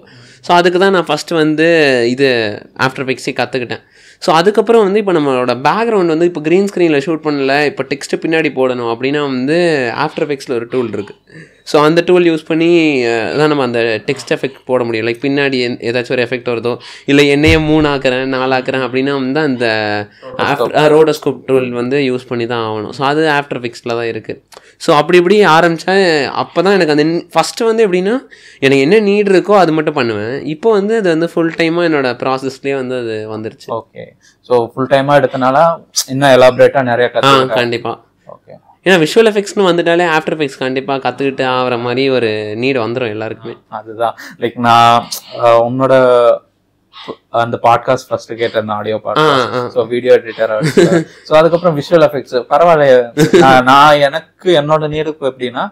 ஸோ அதுக்கு தான் நான் ஃபஸ்ட்டு வந்து ஆஃப்டர் எஃபெக்ட்ஸே கற்றுக்கிட்டேன். ஸோ அதுக்கப்புறம் வந்து இப்போ நம்மளோட பேக்ரவுண்ட் வந்து இப்போ க்ரீன் ஸ்க்ரீனில் ஷூட் பண்ணல, இப்போ டெக்ஸ்ட்டு பின்னாடி போடணும் அப்படின்னா வந்து ஆஃப்டர் எஃபெக்ட்ஸில் ஒரு டூல் இருக்குது. ஸோ அந்த டூல் யூஸ் பண்ணி தான் நம்ம அந்த டெக்ஸ்ட் எஃபெக்ட் போட முடியும். லைக் பின்னாடி ஏதாச்சும் ஒரு எஃபெக்ட் வருதோ, இல்லை என்னையே 3 ஆக்குறேன் 4 ஆக்குறேன் அப்படின்னா வந்து அந்த ரோடோஸ்கோப் டூல் வந்து யூஸ் பண்ணி தான் ஆகணும். ஸோ அது ஆஃப்டர் எஃபெக்ட்ஸில் தான் இருக்குது. ஸோ அப்படி ஆரம்பித்தேன். அப்போ தான் எனக்கு அந்த ஃபஸ்ட்டு வந்து எப்படின்னா எனக்கு என்ன நீட் இருக்கோ அது மட்டும் பண்ணுவேன். இப்போ வந்து அது வந்து ஃபுல் டைமாக என்னோட ப்ராசஸ்லேயே வந்து அது வந்துருச்சு. ஓகே. ஸோ ஃபுல் டைமாக எடுத்தனால இன்னும் எலாபரேட்டாக நிறைய கண்டிப்பாக. ஓகே. ஏன்னா விஷுவல் எஃபெக்ட்ஸ்னு வந்துட்டாலே ஆஃப்டர் எஃபெக்ட்ஸ் கண்டிப்பாக கற்றுக்கிட்டு ஆகிற மாதிரி ஒரு நீடு வந்துடும் எல்லாருக்குமே. அதுதான் லைக் நான் உன்னோட அந்த பாட்காஸ்ட் ஃபர்ஸ்ட் கேட்ட அந்த audio podcast, so video editor, so அதுக்கப்புறம் விஷுவல் எஃபெக்ட்ஸ் பரவாயில்ல. நான் எனக்கு என்னோட நீருக்கு எப்படின்னா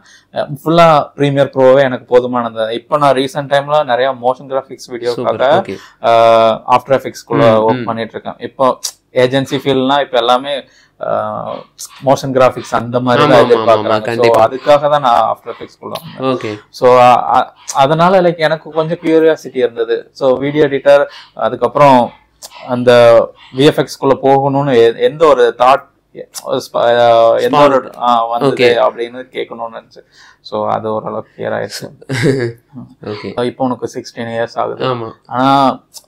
ஃபுல்லா ப்ரீமியர் ப்ரோவே எனக்கு போதுமானது. இப்போ நான் ரீசெண்ட் டைம்ல நிறைய மோஷன் கிராஃபிக்ஸ் வீடியோக்காக ஆஃப்டர் எஃபெக்ட்ஸ்குள்ள ஒர்க் பண்ணிட்டு இருக்கேன். இப்போ ஏஜென்சி ஃபீல்ட்னா இப்போ எல்லாமே மோஷன் கிராஃபிக்ஸ் அந்த மாதிரி தான் எதிர்பார்க்கறாங்க. அதுக்காக தான் நான் ஆஃப்டர் எஃபெக்ட்ஸ் குள்ள வந்தேன். ஸோ அதனால லைக் எனக்கு கொஞ்சம் கியூரியாசிட்டி இருந்தது. ஸோ வீடியோ எடிட்டர், அதுக்கப்புறம் அந்த விஎஃப்எக்ஸ் குள்ள போகணும்னு எந்த ஒரு தாட் எந்த ஒரு வந்தது அப்படின்னு கேட்கணும்னு நினைச்சு. ஸோ அது ஓரளவுக்கு கிளியர் ஆயிடுச்சு. இப்போ உனக்கு 16 இயர்ஸ் ஆகுது. ஆனா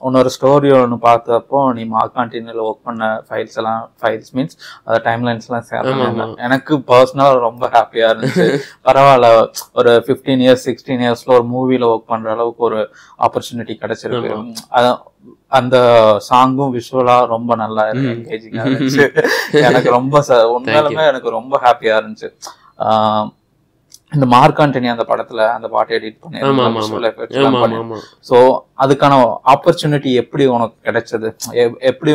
உன்னொரு ஸ்டோரி ஒன்று பார்த்தப்போ நீ மார்க்கான்டினியில் ஒர்க் பண்ண ஃபைல்ஸ் மீன்ஸ் அந்த டைம்லைன்ஸ் எல்லாம் ஷேர் பண்ணேன். எனக்கு பர்சனலாக ரொம்ப ஹாப்பியா இருந்துச்சு. பரவாயில்ல, ஒரு 15 இயர்ஸ் 16 இயர்ஸ்ல ஒரு மூவில ஒர்க் பண்ற அளவுக்கு ஒரு ஆப்பர்ச்சுனிட்டி கிடைச்சிருக்கு. அந்த சாங்கும் விஷுவலா ரொம்ப நல்லா என்கேஜிங்கா இருந்துச்சு. எனக்கு ரொம்ப உண்மையிலுமே எனக்கு ரொம்ப ஹாப்பியா இருந்துச்சு. இந்த மார்க் ஆண்டனி அந்த படத்துல அந்த பாட்டை எடிட் பண்ணி, சோ அதுக்கான ஆப்பர்ச்சுனிட்டி எப்படி உனக்கு கிடைச்சது? எப்படி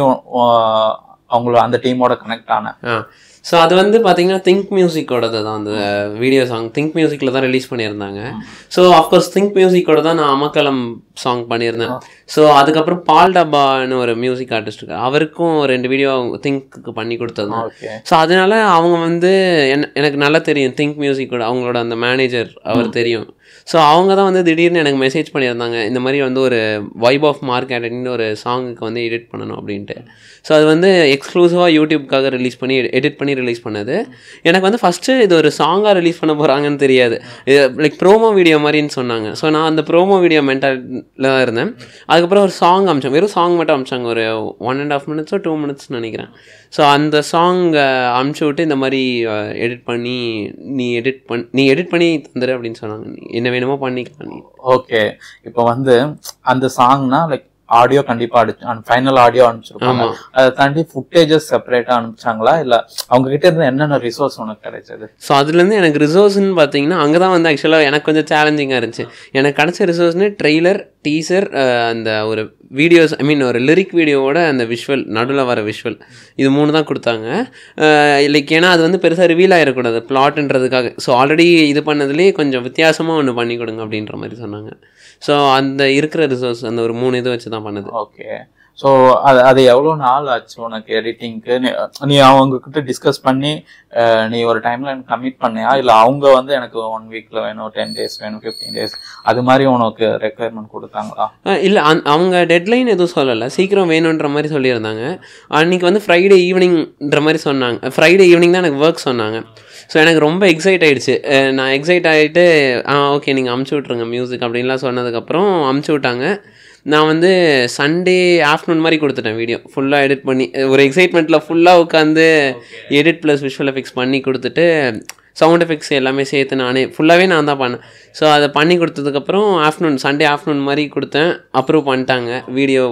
அவங்கள அந்த டீமோட கனெக்ட் ஆன? ஸோ அது வந்து பார்த்தீங்கன்னா திங்க் மியூசிக்கோடது தான் அந்த வீடியோ சாங். திங்க் மியூசிக்கில் தான் ரிலீஸ் பண்ணியிருந்தாங்க. ஸோ அஃப்கோர்ஸ் திங்க் மியூசிக்கோட தான் நான் அமக்கலம் சாங் பண்ணியிருந்தேன். ஸோ அதுக்கப்புறம் பால் டப்பான்னு ஒரு மியூசிக் ஆர்டிஸ்ட் இருக்கு, அவருக்கும் 2 வீடியோ திங்க்கு பண்ணி கொடுத்தது. ஸோ அதனால அவங்க வந்து எனக்கு நல்லா தெரியும் திங்க் மியூசிக்கோட அவங்களோட அந்த மேனேஜர் அவர் தெரியும். ஸோ அவங்க தான் வந்து திடீர்னு எனக்கு மெசேஜ் பண்ணியிருந்தாங்க, இந்த மாதிரி வந்து ஒரு வைப் ஆஃப் மார்க் ஆண்டனின்னு ஒரு சாங்குக்கு வந்து எடிட் பண்ணணும் அப்படின்ட்டு. ஸோ அது வந்து எக்ஸ்க்ளூசிவாக யூடியூப்காக எடிட் பண்ணி ரிலீஸ் பண்ணது. எனக்கு வந்து ஃபஸ்ட்டு இது ஒரு சாங்காக ரிலீஸ் பண்ண போகிறாங்கன்னு தெரியாது, லைக் ப்ரோமோ வீடியோ மாதிரின்னு சொன்னாங்க. ஸோ நான் அந்த ப்ரோமோ வீடியோ மென்டாலில் தான் இருந்தேன். அதுக்கப்புறம் ஒரு சாங் அமிச்சாங்க, வெறும் சாங் மட்டும் அமிச்சாங்க, ஒரு 1.5 மினிட்ஸோ 2 மினிட்ஸ்னு நினைக்கிறேன். ஸோ அந்த சாங் அமுச்சு விட்டு இந்த மாதிரி எடிட் பண்ணி நீ எடிட் பண்ணி தந்துரு அப்படின்னு சொன்னாங்க. என்ன வேணுமோ பண்ணிக்கலாம். ஓகே. இப்போ வந்து அந்த சாங்னா லைக் ஆடியோ கண்டிப்பா ஃபைனல் ஆடியோ அனுப்பிச்சிருப்பாங்க. அதை தாண்டி ஃபுட்டேஜஸ் செப்பரேட்டா அனுப்பிச்சாங்களா, இல்ல அவங்க கிட்ட இருந்து என்னென்ன ரிசோர்ஸ் உனக்கு கிடைச்சது? ஸோ அதுலேருந்து எனக்கு ரிசோர்ஸ்ன்னு பார்த்தீங்கன்னா அங்கே தான் வந்து ஆக்சுவலாக எனக்கு கொஞ்சம் சேலஞ்சிங்காக இருந்துச்சு. எனக்கு கிடைச்ச ரிசோர்ஸ்னு ட்ரெய்லர், டீசர், அந்த ஒரு வீடியோஸ், ஐ மீன் ஒரு லிரிக் வீடியோவோட அந்த விஷுவல், நடுவில் வர விஷுவல், இது 3 தான் கொடுத்தாங்க. லைக் ஏன்னா அது வந்து பெருசாக ரிவீல் ஆகிடக்கூடாது பிளாட்ன்றதுக்காக. ஸோ ஆல்ரெடி இது பண்ணதுலேயே கொஞ்சம் வித்தியாசமாக ஒன்று பண்ணி கொடுங்க அப்படின்ற மாதிரி சொன்னாங்க. ஸோ அந்த இருக்கிற ரிசோர்ஸ் அந்த ஒரு 3 இது வச்சு தான் பண்ணது. ஓகே. ஸோ அது எவ்வளோ நாள் ஆச்சு உனக்கு எடிட்டிங்க்கு? நீ அவங்க கிட்ட டிஸ்கஸ் பண்ணி நீ ஒரு டைம்ல எனக்கு கமிட் பண்ணியா, இல்லை அவங்க வந்து எனக்கு 1 வீக்ல வேணும், 10 days வேணும், 15 days அது மாதிரி உனக்கு ரெக்குயர்மெண்ட் கொடுத்தாங்களா? இல்லை, அவங்க டெட்லைன் எதுவும் சொல்லலை, சீக்கிரம் வேணுன்ற மாதிரி சொல்லியிருந்தாங்க. அன்றைக்கி வந்து ஃப்ரைடே ஈவினிங்ன்ற மாதிரி சொன்னாங்க. ஃப்ரைடே ஈவினிங் தான் எனக்கு ஒர்க் சொன்னாங்க. ஸோ எனக்கு ரொம்ப எக்ஸைட் ஆகிடுச்சு. நான் எக்ஸைட் ஆகிட்டு ஓகே நீங்கள் அமுச்சு விட்ருங்க மியூசிக் அப்படின்லாம் சொன்னதுக்கப்புறம் அமுச்சு விட்டாங்க. நான் வந்து சண்டே ஆஃப்டர்நூன் மாதிரி கொடுத்துட்டேன் வீடியோ ஃபுல்லாக எடிட் பண்ணி. ஒரு எக்ஸைட்மெண்ட்டில் ஃபுல்லாக உட்காந்து எடிட் ப்ளஸ் விஷுவல் எஃபெக்ட்ஸ் பண்ணி கொடுத்துட்டு சவுண்ட் எஃபெக்ட்ஸ் எல்லாமே சேர்த்து நானே ஃபுல்லாகவே நான் தான் பண்ணேன். ஸோ அதை பண்ணி கொடுத்ததுக்கப்புறம் சண்டே ஆஃப்டர்நூன் மாதிரி கொடுத்தேன். அப்ரூவ் பண்ணிட்டாங்க. வீடியோ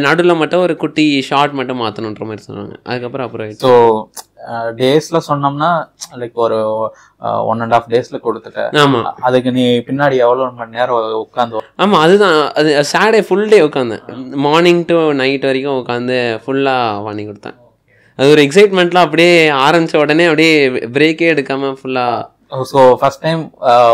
நடுவில் மட்டும் ஒரு குட்டி ஷார்ட் மட்டும் மாற்றணுன்ற மாதிரி சொன்னாங்க. அதுக்கப்புறம் அப்புறம் ஸோ டேஸில் சொன்னோம்னா லைக் ஒரு 1.5 days கொடுத்துட்டேன். ஆமாம், அதுக்கு நீ பின்னாடி எவ்வளோ மணி நேரம் உட்காந்து? ஆமாம், அதுதான். அது சாட்டர்டே ஃபுல் டே உட்காந்தேன், மார்னிங் டு நைட் வரைக்கும் உட்காந்து ஃபுல்லாக பண்ணி கொடுத்தேன். அது ஒரு எக்ஸைட்மெண்ட்லாம் அப்படியே ஆரம்பித்த உடனே அப்படியே பிரேக்கே எடுக்காமல் ஃபுல்லாக. ஸோ ஃபர்ஸ்ட் டைம்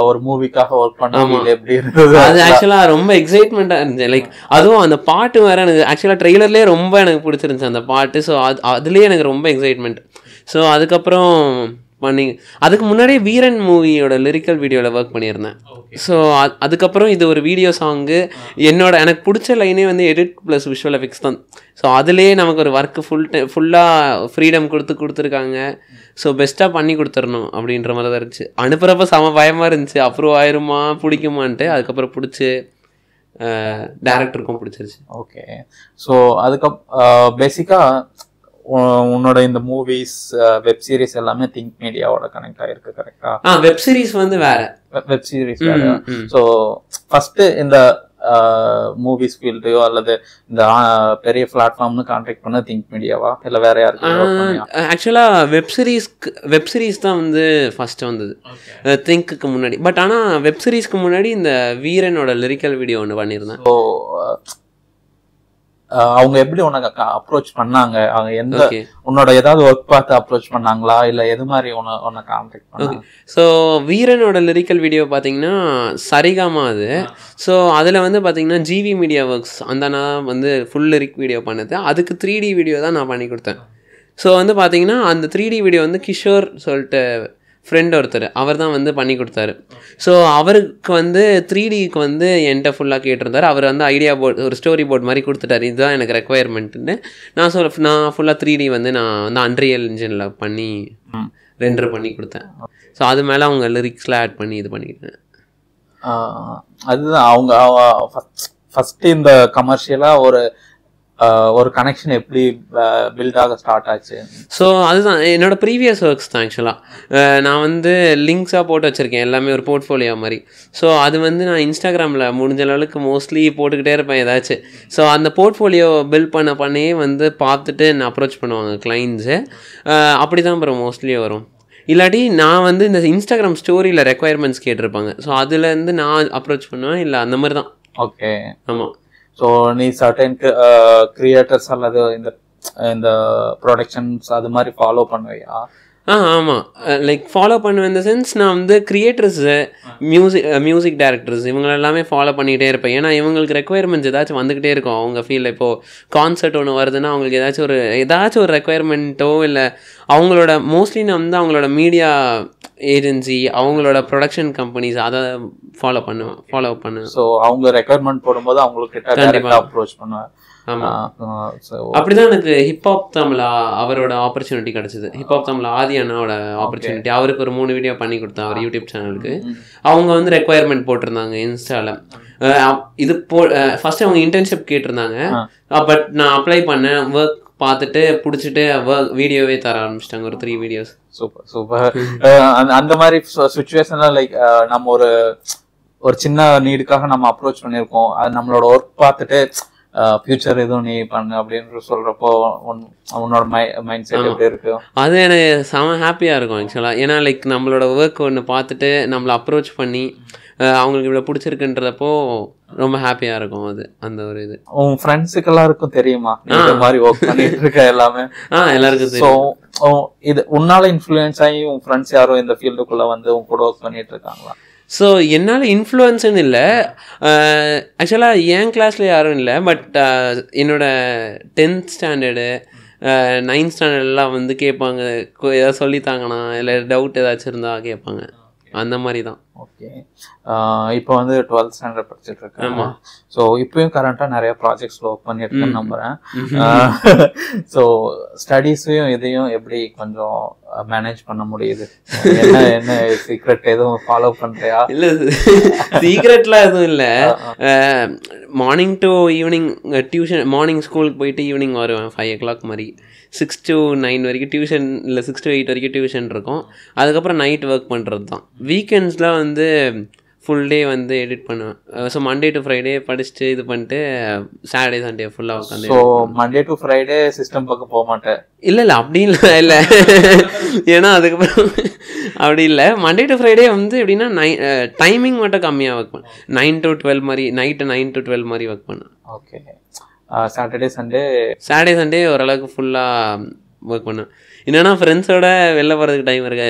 ஒரு மூவிக்காக ஒர்க் பண்ண எப்படி இருந்தது? அது ஆக்சுவலாக ரொம்ப எக்ஸைட்மெண்ட்டாக இருந்துச்சு. லைக் அதுவும் அந்த பாட்டு வேறு எனக்கு ஆக்சுவலாக ட்ரெய்லர்லேயே ரொம்ப எனக்கு பிடிச்சிருந்துச்சு அந்த பாட்டு. ஸோ அதுலேயே எனக்கு ரொம்ப எக்ஸைட்மெண்ட். ஸோ அதுக்கப்புறம் அதுக்கு முன்னாடியே வீரன் மூவியோட லிரிக்கல் வீடியோவில் ஒர்க் பண்ணியிருந்தேன். ஸோ அதுக்கப்புறம் இது ஒரு வீடியோ சாங்கு. எனக்கு பிடிச்ச லைனே வந்து எடிட் ப்ளஸ் விஷுவல் எஃபெக்ட்ஸ் தான். ஸோ அதுலேயே நமக்கு ஒரு ஒர்க்கு ஃபுல்லாக ஃப்ரீடம் கொடுத்துருக்காங்க. ஸோ பெஸ்ட்டாக பண்ணி கொடுத்துடணும் அப்படின்ற மாதிரி தான் இருந்துச்சு. அனுப்புகிறப்ப செம பயமாக இருந்துச்சு, அப்ரூவ் ஆயிருமா பிடிக்குமான்ட்டு. அதுக்கப்புறம் பிடிச்சி டேரக்டருக்கும் பிடிச்சிருச்சு. ஓகே. ஸோ பேசிக்காக உன்னோட இந்த மூவிஸ் வெப் சீரிஸ் எல்லாமே திங்க் மீடியாவோட கனெக்ட் ஆயிருக்கு, கரெக்டா? வெப் சீரிஸ் வந்து வேற, வெப் சீரிஸ் வேற. ஸோ ஃபர்ஸ்ட் இந்த மூவிஸ் ஃபீல்டையோ அல்லது இந்த பெரிய பிளாட்ஃபார்ம்னு கான்டாக்ட் பண்ண திங்க் மீடியாவா இல்லை வேற யாருக்கு? ஆக்சுவலாக வெப் சீரிஸ் தான் வந்து ஃபர்ஸ்ட் வந்தது திங்க்கு முன்னாடி. பட் ஆனால் வெப் சீரிஸ்க்கு முன்னாடி இந்த வீரனோட லிரிக்கல் வீடியோ ஒன்று பண்ணியிருந்தேன். ஸோ அவங்க எப்படி உனக்கு அப்ரோச் பண்ணாங்க? அவங்க எந்த உன்னோட ஏதாவது ஒர்க் பார்த்து அப்ரோச் பண்ணாங்களா, இல்லை எது மாதிரி உன்னை கான்டாக்ட் பண்ணாங்க? ஸோ வீரனோட லிரிக்கல் வீடியோ பார்த்தீங்கன்னா சரிகாமா அது. ஸோ அதில் வந்து பார்த்தீங்கன்னா ஜிவி மீடியா ஒர்க்ஸ் அந்த நான் வந்து ஃபுல் லிரிக் வீடியோ பண்ணது. அதுக்கு 3D வீடியோ தான் நான் பண்ணி கொடுத்தேன். ஸோ வந்து பார்த்தீங்கன்னா அந்த 3D வீடியோ வந்து கிஷோர் சொல்லிட்டு ஃப்ரெண்ட் ஒருத்தர், அவர் தான் வந்து பண்ணி கொடுத்தாரு. ஸோ அவருக்கு வந்து 3Dக்கு வந்து என்கிட்ட ஃபுல்லாக கேட்டிருந்தார். அவர் வந்து ஐடியா போர்ட், ஒரு ஸ்டோரி போர்ட் மாதிரி கொடுத்துட்டாரு, இதுதான் எனக்கு ரெக்குவயர்மெண்ட்டுன்னு. நான் ஃபுல்லாக 3D வந்து நான் வந்து அன்ரியல் இன்ஜினில் பண்ணி ரெண்டர் பண்ணி கொடுத்தேன். ஸோ அது மேலே அவங்க லிரிக்ஸ்லாம் ஆட் பண்ணி இது பண்ணிக்கிட்டேன். அதுதான் அவங்க ஃபஸ்ட்டு இந்த கமர்ஷியலாக ஒரு கனெக்ஷன் எப்படி பில்ட் ஆக ஸ்டார்ட் ஆச்சு? ஸோ அதுதான் என்னோடய ப்ரீவியஸ் ஒர்க்ஸ் தான். ஆக்சுவலாக நான் வந்து லிங்க்ஸாக போட்டு வச்சுருக்கேன், எல்லாமே ஒரு போர்ட்ஃபோலியோ மாதிரி. ஸோ அது வந்து நான் இன்ஸ்டாகிராமில் முடிஞ்ச அளவுக்கு மோஸ்ட்லி போட்டுக்கிட்டே இருப்பேன் ஏதாச்சும். ஸோ அந்த போர்ட்ஃபோலியோ பில்ட் பண்ணே வந்து பார்த்துட்டு என்ன அப்ரோச் பண்ணுவாங்க கிளைண்ட்ஸு. அப்படி தான் அப்புறம் மோஸ்ட்லி வரும். இல்லாட்டி நான் வந்து இந்த இன்ஸ்டாகிராம் ஸ்டோரியில் ரெக்குவயர்மெண்ட்ஸ் கேட்டிருப்பாங்க. ஸோ அதுலேருந்து நான் அப்ரோச் பண்ணுவேன், இல்லை அந்த மாதிரி தான். ஓகே, ஆமாம். ஸோ நீ சர்டன் கிரியேட்டர்ஸ் அல்லது இந்த ப்ரொடக்ஷன்ஸ் அது மாதிரி ஃபாலோ பண்ணுவியா? ஆமாம், லைக் ஃபாலோ பண்ணுவேன். இந்த சென்ஸ் நான் வந்து கிரியேட்டர்ஸு, மியூசிக் டைரக்டர்ஸ் இவங்க எல்லாமே ஃபாலோ பண்ணிகிட்டே இருப்பேன். ஏன்னா இவங்களுக்கு ரெக்குவயர்மெண்ட்ஸ் ஏதாச்சும் வந்துக்கிட்டே இருக்கும் அவங்க ஃபீல்டில். இப்போது கான்சர்ட் ஒன்று வருதுன்னா அவங்களுக்கு ஏதாச்சும் ஒரு ரெக்குவயர்மெண்ட்டோ இல்லை அவங்களோட மோஸ்ட்லி நான் வந்து அவங்களோட மீடியா ஏஜென்சி, அவங்களோட ப்ரொடக்ஷன் கம்பெனிஸ் அதை ஃபாலோ பண்ணுவேன். ஸோ அவங்க ரெக்குவயர்மெண்ட் போடும்போது அவங்களுக்கு அப்ரோச் பண்ணுவேன். அப்படிதான் எனக்கு ஹிப்ஹாப் தமிழா அவரோட ஆப்பர்ச்சுனிட்டி கிடைச்சது. ஹிப்ஹாப் தமிழ் ஆதி அண்ணாவோட ஆப்பர்ச்சுனிட்டி. அவருக்கு ஒரு 3 வீடியோ பண்ணி கொடுத்தேன் அவர் யூடியூப் சேனலுக்கு. அவங்க வந்து ரெக்குவயர்மெண்ட் போட்டிருந்தாங்க இன்ஸ்டால. இது ஃபர்ஸ்ட் அவங்க இன்டர்ன்ஷிப் கேட்டிருந்தாங்க. பட் நான் அப்ளை பண்ணேன், ஒர்க் பார்த்துட்டு பிடிச்சிட்டு வீடியோவே தர ஆரம்பிச்சிட்டாங்க, ஒரு 3 வீடியோஸ். சூப்பர். அந்த மாதிரி சுச்சுவேஷன்ல லைக் நம்ம ஒரு சின்ன நீடுக்காக நம்ம அப்ரோச் பண்ணியிருக்கோம், அது நம்மளோட ஒர்க் பார்த்துட்டு ஃபியூச்சர் எதுவும் நீ பண்ணு அப்படின்னு சொல்றப்போ உன்னோட மைண்ட் செட் எப்படி இருக்கு? அது எனக்கு செம ஹாப்பியாக இருக்கும் ஆக்சுவலாக. ஏன்னா லைக் நம்மளோட ஒர்க் ஒன்று பார்த்துட்டு நம்மளை அப்ரோச் பண்ணி அவங்களுக்கு இவ்வளோ பிடிச்சிருக்குன்றப்போ ரொம்ப ஹாப்பியாக இருக்கும். அது அந்த ஒரு இது உன் ஃப்ரெண்ட்ஸுக்கு எல்லாருக்கும் தெரியுமா இந்த மாதிரி ஒர்க் பண்ணிட்டு இருக்க எல்லாமே? எல்லாருக்கும் தெரியும். இது உன்னால இன்ஃப்ளூயன்ஸ் ஆகி உன் ஃப்ரெண்ட்ஸ் யாரும் இந்த ஃபீல்டுக்குள்ள வந்து உன் கூட ஒர்க் பண்ணிட்டு இருக்காங்களா? ஸோ என்னால் இன்ஃப்ளூயன்ஸுன்னு இல்லை, ஆக்சுவலாக என் கிளாஸில் யாரும் இல்லை, பட் என்னோட 10th ஸ்டாண்டர்டு 9th ஸ்டாண்டர்ட்லாம் வந்து கேட்பாங்க, ஏதாவது சொல்லித்தாங்கண்ணா இல்லை டவுட் ஏதாச்சும் இருந்தால் கேட்பாங்க, அந்த மாதிரி தான். ஓகே, இப்போ வந்து 12th ஸ்டாண்டர்ட் படிச்சுட்டு இருக்கேன். ஸோ இப்பயும் கரண்ட்டாக நிறைய ப்ராஜெக்ட்ஸ் ஒர்க் பண்ணியிருக்கேன்னு நம்புகிறேன். ஸோ ஸ்டடீஸையும் இதையும் எப்படி கொஞ்சம் மேனேஜ் பண்ண முடியுது? என்ன சீக்ரெட் எதுவும் ஃபாலோ பண்ணுறியா? இல்லை, சீக்ரெட்லாம் எதுவும் இல்லை. Morning to evening tuition, morning ஸ்கூலுக்கு போயிட்டு ஈவினிங் வருவேன் 5 o'clock மாதிரி. 6 to 9 வரைக்கும் டியூஷன், இல்லை 6 to 8 வரைக்கும் டியூஷன் இருக்கும். அதுக்கப்புறம் நைட் ஒர்க் பண்ணுறது தான். வீக்கெண்ட்ஸில் வந்து ஃபுல் டே வந்து எடிட் பண்ணுவேன். ஸோ மண்டே டு ஃப்ரைடே படிச்சுட்டு இது பண்ணிட்டு சாட்டர்டே சண்டே ஃபுல்லாக உட்காந்து. So Monday to Friday system பக்கம் போக மாட்டேன்? இல்லை அப்படி இல்லை ஏன்னா அதுக்கப்புறம் அப்படி இல்லை. மண்டே டு ஃப்ரைடே வந்து எப்படின்னா டைமிங் மட்டும் கம்மியாக ஒர்க் பண்ணேன். 9 to 12 மாதிரி, நைட்டு 9 to 12 மாதிரி ஒர்க் பண்ணேன். ஓகே, சாட்டர்டே சண்டே ஓரளவுக்கு ஃபுல்லாக ஒர்க் பண்ணேன். என்னென்னா ஃப்ரெண்ட்ஸோட வெளில போகிறதுக்கு டைம் இருக்கா?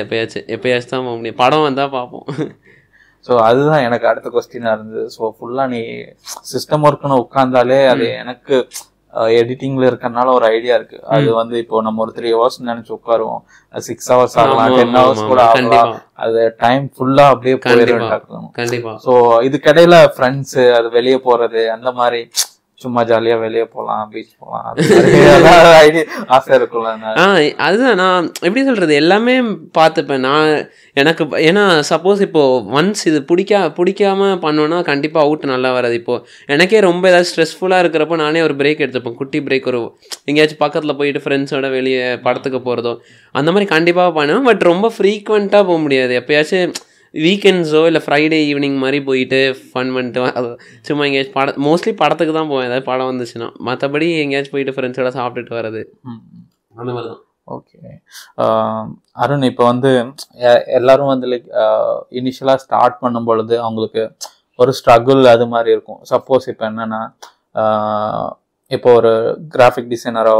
எப்போயாச்சும் தான் போக முடியும். படம் வந்தால் பார்ப்போம். ஸோ அதுதான் எனக்கு அடுத்த கொஸ்டினாக இருந்தது. ஸோ ஃபுல்லாக நீ சிஸ்டம் ஒர்க்குன்னு உட்காந்தாலே அது எனக்கு எடிட்டிங்கில் இருக்கிறதுனால ஒரு ஐடியா இருக்குது. அது வந்து இப்போ நம்ம ஒரு 3 hours நினச்சி உட்காருவோம், 6 hours ஆகலாம், 10 hours கூட ஆகலாம். அது டைம் ஃபுல்லாக அப்படியே போயிடும். கண்டிப்பாக. ஸோ இதுக்கிடையில ஃப்ரெண்ட்ஸு, அது வெளியே போகிறது, அந்த மாதிரி சும்மா ஜாலியாக வெளியே போகலாம், பீச் போகலாம், ஐடியா ஆசை இருக்கும்ல? அதுதான் நான் எப்படி சொல்கிறது, எல்லாமே பார்த்துப்பேன் நான். எனக்கு ஏன்னா சப்போஸ் இப்போது ஒன்ஸ் இது பிடிக்காமல் பண்ணோன்னா கண்டிப்பாக அவுட் நல்லா வராது. இப்போது எனக்கே ரொம்ப ஏதாவது ஸ்ட்ரெஸ்ஃபுல்லாக இருக்கிறப்போ நானே ஒரு பிரேக் எடுத்துப்பேன், குட்டி பிரேக். ஒரு எங்கேயாச்சும் பக்கத்தில் போயிட்டு ஃப்ரெண்ட்ஸோட வெளியே படத்துக்கு போகிறதோ அந்த மாதிரி கண்டிப்பாக பண்ணுவேன். பட் ரொம்ப ஃப்ரீக்வெண்ட்டாக போக முடியாது. எப்போயாச்சும் வீக்கெண்ட்ஸோ இல்லை ஃப்ரைடே ஈவினிங் மாதிரி போயிட்டு ஃபன் பண்ணிட்டு அது சும்மா எங்கேயாச்சும் மோஸ்ட்லி படத்துக்கு தான் போவேன், ஏதாவது படம் வந்துச்சுன்னா. மற்றபடி எங்கேயாச்சும் போயிட்டு ஃப்ரெண்ட்ஸோட சாப்பிட்டுட்டு வர்றது அந்த மாதிரி தான். ஓகே அருண், இப்போ வந்து எல்லாரும் வந்து லைக் இனிஷியலாக ஸ்டார்ட் பண்ணும் பொழுது அவங்களுக்கு ஒரு ஸ்ட்ரகிள் அது மாதிரி இருக்கும். சப்போஸ் இப்போ என்னென்னா, இப்போ ஒரு கிராஃபிக் டிசைனரோ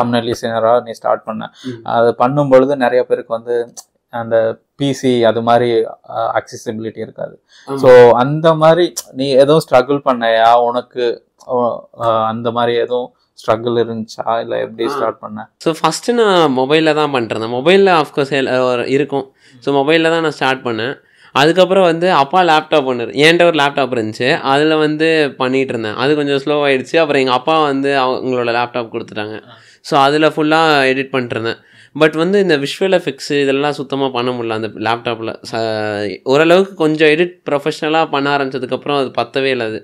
தம்ப்நெயில் டிசைனரோ நீ ஸ்டார்ட் பண்ண, அது பண்ணும் பொழுது நிறைய பேருக்கு வந்து அந்த பிசி அது மாதிரி அக்சசிபிலிட்டி இருக்காது. ஸோ அந்த மாதிரி நீ எதுவும் ஸ்ட்ரகிள் பண்ணையா? உனக்கு அந்த மாதிரி எதுவும் ஸ்ட்ரகிள் இருந்துச்சா, இல்லை எப்படி ஸ்டார்ட் பண்ண? ஸோ ஃபஸ்ட்டு நான் மொபைலில் தான் பண்ணிட்டுருந்தேன். மொபைலில் ஆஃப்கோர்ஸ் இருக்கும். ஸோ மொபைலில் தான் நான் ஸ்டார்ட் பண்ணேன். அதுக்கப்புறம் வந்து அப்பா லேப்டாப் ஒன்று, என்கிட்ட ஒரு லேப்டாப் இருந்துச்சு, அதில் வந்து பண்ணிகிட்டு இருந்தேன். அது கொஞ்சம் ஸ்லோ ஆகிடுச்சு. அப்புறம் எங்கள் அப்பா வந்து அவங்களோட லேப்டாப் கொடுத்துட்டாங்க. ஸோ அதில் ஃபுல்லாக எடிட் பண்ணிட்டுருந்தேன். பட் வந்து இந்த விஷுவல் எஃபெக்ட்ஸு இதெல்லாம் சுத்தமாக பண்ண முடியல அந்த லேப்டாப்பில். ஓரளவுக்கு கொஞ்சம் எடிட் ப்ரொஃபஷ்னலாக பண்ண ஆரம்பித்ததுக்கப்புறம் அது பத்தவே இல்லை. அது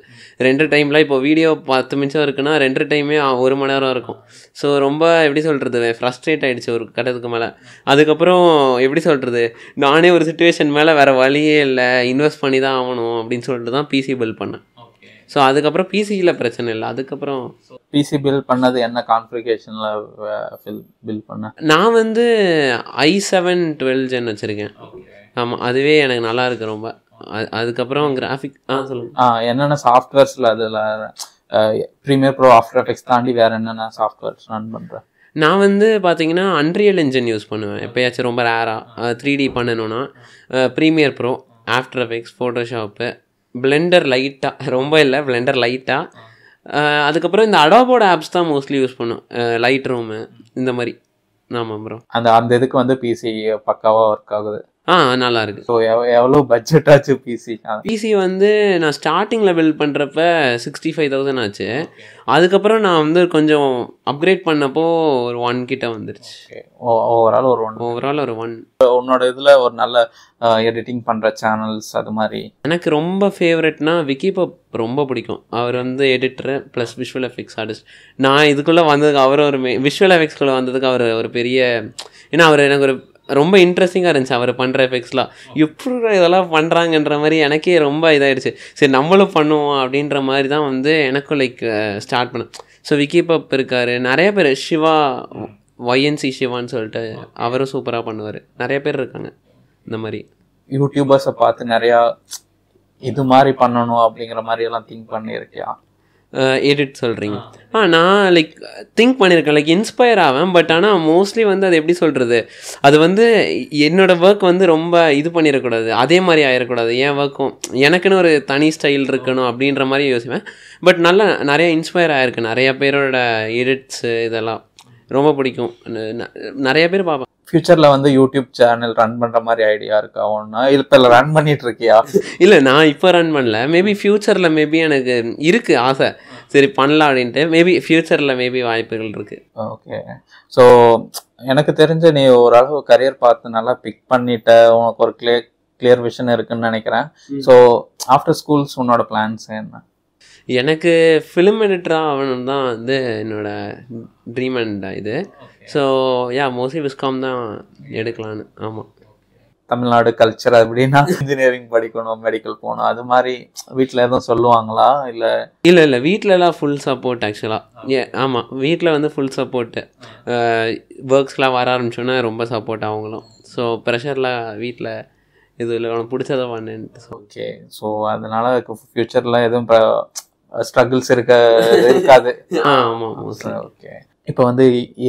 2 டைமில் இப்போ வீடியோ 10 நிமிஷம் இருக்குன்னா 2 டைமே 1 மணி நேரம் இருக்கும். ஸோ ரொம்ப எப்படி சொல்கிறது, ஃப்ரஸ்ட்ரேட் ஆகிடுச்சு ஒரு கட்டத்துக்கு மேலே. அதுக்கப்புறம் எப்படி சொல்கிறது, நானே ஒரு சுச்சுவேஷன் மேலே வேறு வழியே இல்லை, இன்வெஸ்ட் பண்ணி தான் ஆகணும் அப்படின்னு சொல்லிட்டு தான் பிசி பில்ட் பண்ணேன். ஸோ அதுக்கப்புறம் பிசியில் பிரச்சனை இல்லை. அதுக்கப்புறம் பிசி பில்ட் பண்ணது என்ன கான்ஃபிகரேஷனில் பில்ட் பண்ண? நான் வந்து i7 12 Gen வச்சுருக்கேன். ஆமாம், அதுவே எனக்கு நல்லா இருக்கு ரொம்ப. அதுக்கப்புறம் கிராஃபிக் சொல்லுங்கள். என்னென்ன சாஃப்ட்வேர்ஸில் அதில் ப்ரீமியர் ப்ரோ, ஆஃப்டர் எஃபெக்ட்ஸ் தாண்டி வேறு என்னென்ன சாஃப்ட்வேர்ஸ் ரன் பண்ணுறேன்? நான் வந்து பார்த்தீங்கன்னா அன்ரியல் என்ஜின் யூஸ் பண்ணுவேன் எப்போயாச்சும் ரொம்ப ரேராக 3D பண்ணணுன்னா. Premiere Pro, After Effects, Photoshop, Blender லைட்டாக, ரொம்ப இல்லை, பிளெண்டர் லைட்டாக. அதுக்கப்புறம் இந்த அடாபோட ஆப்ஸ் தான் மோஸ்ட்லி யூஸ் பண்ணும், லைட் ரூமு இந்த மாதிரி. ஆமாம் ப்ரோ. அந்த இதுக்கு வந்து பிசி பக்காவாக ஒர்க் ஆகுது? நல்லா இருக்கு. ஸோ எவ்வளோ பட்ஜெட் ஆச்சு பிசி வந்து நான் ஸ்டார்டிங்கில் பில்ட் பண்ணுறப்ப 65,000 ஆச்சு. அதுக்கப்புறம் நான் வந்து கொஞ்சம் அப்கிரேட் பண்ணப்போ ஒரு 1 கிட்ட வந்துருச்சு. ஓவரால் ஒரு 1. உன்னோட இதில் ஒரு நல்ல எடிட்டிங் பண்ணுற சேனல்ஸ் அது மாதிரி எனக்கு ரொம்ப ஃபேவரெட்னா விக்கிபாப் ரொம்ப பிடிக்கும். அவர் வந்து editor plus visual effects artist. நான் இதுக்குள்ளே வந்ததுக்கு அவர் ஒரு விஷுவல் எஃபெக்ட்ஸ்குள்ளே வந்ததுக்கு அவர் ஒரு பெரிய, ஏன்னா அவர் எனக்கு ஒரு ரொம்ப இன்ட்ரெஸ்டிங்காக இருந்துச்சு அவர் பண்ணுற எஃபெக்ட்ஸ்லாம். எப்படி இதெல்லாம் பண்ணுறாங்கன்ற மாதிரி எனக்கே ரொம்ப இதாகிடுச்சு. சரி நம்மளும் பண்ணுவோம் அப்படின்ற மாதிரி தான் வந்து எனக்கும் லைக் ஸ்டார்ட் பண்ணேன். ஸோ விக்கிபாப் இருக்கார், நிறைய பேர், சிவா YNC சிவான்னு சொல்லிட்டு அவரும் சூப்பராக பண்ணுவார். நிறைய பேர் இருக்காங்க இந்த மாதிரி. யூடியூபர்ஸை பார்த்து நிறையா இது மாதிரி பண்ணணும் அப்படிங்கிற மாதிரி எல்லாம் திங்க் பண்ணியிருக்கியா? எடிட் சொல்கிறீங்க. நான் லைக் திங்க் பண்ணியிருக்கேன், லைக் இன்ஸ்பயர் ஆவேன். பட் ஆனால் மோஸ்ட்லி வந்து அது எப்படி சொல்கிறது, அது வந்து என்னோடய ஒர்க் வந்து ரொம்ப இது பண்ணிடக்கூடாது, அதே மாதிரி ஆகிடக்கூடாது. என் ஒர்க்கும் எனக்குன்னு ஒரு தனி ஸ்டைல் இருக்கணும் அப்படின்ற மாதிரி யோசிப்பேன். பட் நல்லா நிறைய இன்ஸ்பயர் ஆகிருக்கு, நிறைய பேரோட எடிட்ஸு இதெல்லாம் ரொம்ப பிடிக்கும், நிறைய பேர் பார்ப்பேன். ஃபியூச்சரில் வந்து யூடியூப் சேனல் ரன் பண்ணுற மாதிரி ஐடியா இருக்கா ஒன்றா? இப்போ ரன் பண்ணிட்டு இருக்கியா? இல்லை, நான் இப்போ ரன் பண்ணல. மேபி ஃப்யூச்சரில் மேபி எனக்கு இருக்குது ஆசை, சரி பண்ணலாம் அப்படின்ட்டு. மேபி ஃப்யூச்சரில் மேபி வாய்ப்புகள் இருக்குது. ஓகே. ஸோ எனக்கு தெரிஞ்ச நீ ஓரளவு கரியர் பார்த்து நல்லா பிக் பண்ணிட்ட, உனக்கு ஒரு கிளியர் விஷன் இருக்குன்னு நினைக்கிறேன். ஸோ ஆஃப்டர் ஸ்கூல்ஸ் உன்னோட பிளான்ஸ் என்ன? எனக்கு ஃபிலிம் எடிட்டராக ஆகணும் தான் வந்து என்னோட ட்ரீம் அண்ட் இது. ஸோ மோஸ்ட்லி விஸ்காம் தான் எடுக்கலான்னு. ஆமாம், தமிழ்நாடு கல்ச்சர் அப்படின்னா இன்ஜினியரிங் படிக்கணும், மெடிக்கல் போகணும், அது மாதிரி வீட்டில் எதுவும் சொல்லுவாங்களா? இல்லை வீட்டிலலாம் ஃபுல் சப்போர்ட் ஆக்சுவலாக. ஆமாம், வீட்டில் வந்து ஃபுல் சப்போர்ட்டு. ஒர்க்ஸ்லாம் வர ஆரம்பிச்சோன்னா ரொம்ப சப்போர்ட் அவங்களும். ஸோ ப்ரெஷரில் வீட்டில் இது இல்லை, உனக்கு பிடிச்சதை பண்ணேன்ட்டு. ஓகே. ஸோ அதனால ஃப்யூச்சரில் எதுவும் ஸ்ட்ரகிள்ஸ் இருக்காது. ஆமாம். ஓகே. இப்போ வந்து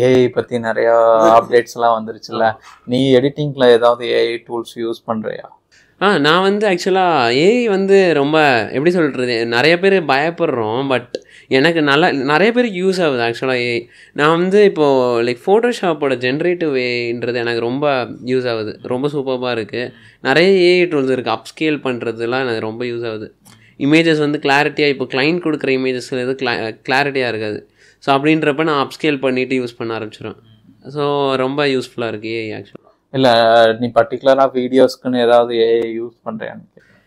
ஏஐ பற்றி நிறையா அப்டேட்ஸ்லாம் வந்துருச்சுல்ல, நீ எடிட்டிங்கில் ஏதாவது ஏஐ டூல்ஸ் யூஸ் பண்ணுறியா? நான் வந்து ஆக்சுவலாக ஏஐ வந்து ரொம்ப எப்படி சொல்கிறது, நிறைய பேர் பயப்படுறோம். பட் எனக்கு நிறைய பேருக்கு யூஸ் ஆகுது ஆக்சுவலாக ஏஐ. நான் வந்து இப்போது லைக் ஃபோட்டோஷாப்போட ஜென்ரேட்டிவ் ஏஐன்றது எனக்கு ரொம்ப யூஸ் ஆகுது, ரொம்ப சூப்பராக இருக்குது. நிறைய ஏஐ டூல்ஸ் இருக்குது, அப்ஸ்கேல் பண்ணுறதுலாம் எனக்கு ரொம்ப யூஸ் ஆகுது. இமேஜஸ் வந்து கிளாரிட்டியாக, இப்போ கிளைண்ட் கொடுக்குற இமேஜஸில் எது கிளாரிட்டியாக இருக்காது. ஸோ அப்படின்றப்ப நான் அப்ஸ்கேல் பண்ணிவிட்டு யூஸ் பண்ண ஆரம்பிச்சிடுவேன். ஸோ ரொம்ப யூஸ்ஃபுல்லாக இருக்குது ஏஐ ஆக்சுவலாக. இல்லை, நீ பர்டிகுலராக வீடியோஸ்க்குன்னு ஏதாவது ஏஐ யூஸ் பண்ணுறியான்னு?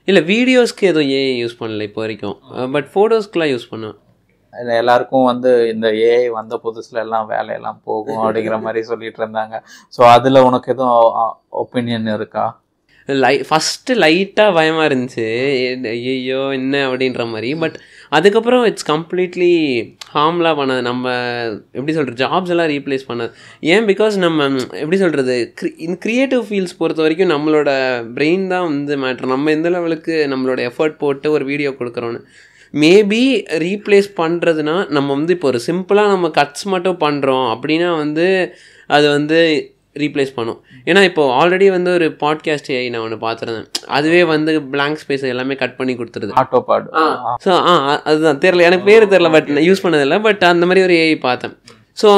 இல்லை, வீடியோஸ்க்கு எதுவும் ஏஐ யூஸ் பண்ணல இப்போ வரைக்கும். பட் ஃபோட்டோஸ்க்குலாம் யூஸ் பண்ணுவேன். இல்லை, எல்லாருக்கும் வந்து இந்த ஏஐ வந்த புதுசில் எல்லாம் வேலையெல்லாம் போகும் அப்படிங்கிற மாதிரி சொல்லிட்டு இருந்தாங்க. ஸோ அதில் உனக்கு எதுவும் ஒப்பீனியன் இருக்கா? ஃபஸ்ட்டு லைட்டாக பயமாக இருந்துச்சு, ஐயோ என்ன அப்படின்ற மாதிரி. பட் அதுக்கப்புறம் இட்ஸ் கம்ப்ளீட்லி ஹார்ம்லாம் பண்ணது. நம்ம எப்படி சொல்கிறது, ஜாப்ஸ் எல்லாம் ரீப்ளேஸ் பண்ணது. ஏன்? பிகாஸ் நம்ம எப்படி சொல்கிறது, க்ரியேட்டிவ் ஃபீல்ட்ஸ் பொறுத்த வரைக்கும் நம்மளோட பிரெயின் தான் வந்து மேட்ரு. நம்ம எந்த லெவலுக்கு நம்மளோட எஃபர்ட் போட்டு ஒரு வீடியோ கொடுக்குறோன்னு. மேபி ரீப்ளேஸ் பண்ணுறதுனா நம்ம வந்து இப்போ ஒரு சிம்பிளாக நம்ம கட்ஸ் மட்டும் பண்ணுறோம் அப்படின்னா வந்து அது வந்து ரீப்ளேஸ் பண்ணும். ஏன்னா இப்போது ஆல்ரெடி வந்து ஒரு பாட்காஸ்ட் ஏஐ நான் ஒன்று பார்த்துருந்தேன், அதுவே வந்து பிளாங்க் ஸ்பேஸ் எல்லாமே கட் பண்ணி கொடுத்துருது, ஆட்டோபாட். ஸோ அதுதான் தெரில, எனக்கு பேர் தெரில, பட் நான் யூஸ் பண்ணதில்லை. பட் அந்த மாதிரி ஒரு ஏஐ பார்த்தேன். ஸோ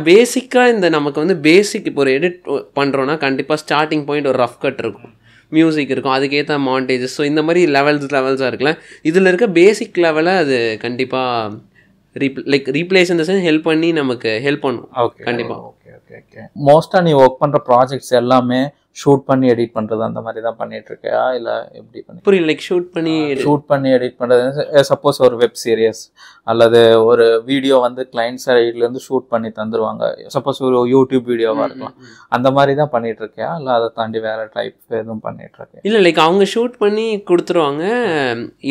பேசிக்காக இந்த நமக்கு வந்து பேசிக் இப்போ ஒரு எடிட் பண்ணுறோன்னா கண்டிப்பாக ஸ்டார்டிங் பாயிண்ட் ஒரு ரஃப் கட் இருக்கும், மியூசிக் இருக்கும், அதுக்கேற்ற மாண்டேஜஸ். ஸோ இந்த மாதிரி லெவல்ஸாக இருக்குல்ல, இதில் இருக்க பேசிக் லெவலை அது கண்டிப்பாக ரீப்ளேஸ் இந்த சென்ஸ் ஹெல்ப் பண்ணி நமக்கு ஹெல்ப் பண்ணும். கண்டிப்பாக. ஓகே. மோஸ்ட்டாக நீ ஒர்க் பண்ணுற ப்ராஜெக்ட்ஸ் எல்லாமே ஷூட் பண்ணி எடிட் பண்ணுறது அந்த மாதிரி தான் பண்ணிட்டு இருக்கியா, இல்லை எப்படி பண்ணி? புரியல. லைக் ஷூட் பண்ணி எடிட் பண்ணுறது, சப்போஸ் ஒரு வெப் சீரியஸ் அல்லது ஒரு வீடியோ வந்து கிளைண்ட் சைட்லேருந்து ஷூட் பண்ணி தந்துடுவாங்க, சப்போஸ் ஒரு யூடியூப் வீடியோவாக இருக்கலாம், அந்த மாதிரி தான் பண்ணிட்டு இருக்கியா, இல்லை அதை தாண்டி வேறு டைப் எதுவும் பண்ணிட்டு இருக்கேன்? இல்லை, லைக் அவங்க ஷூட் பண்ணி கொடுத்துருவாங்க,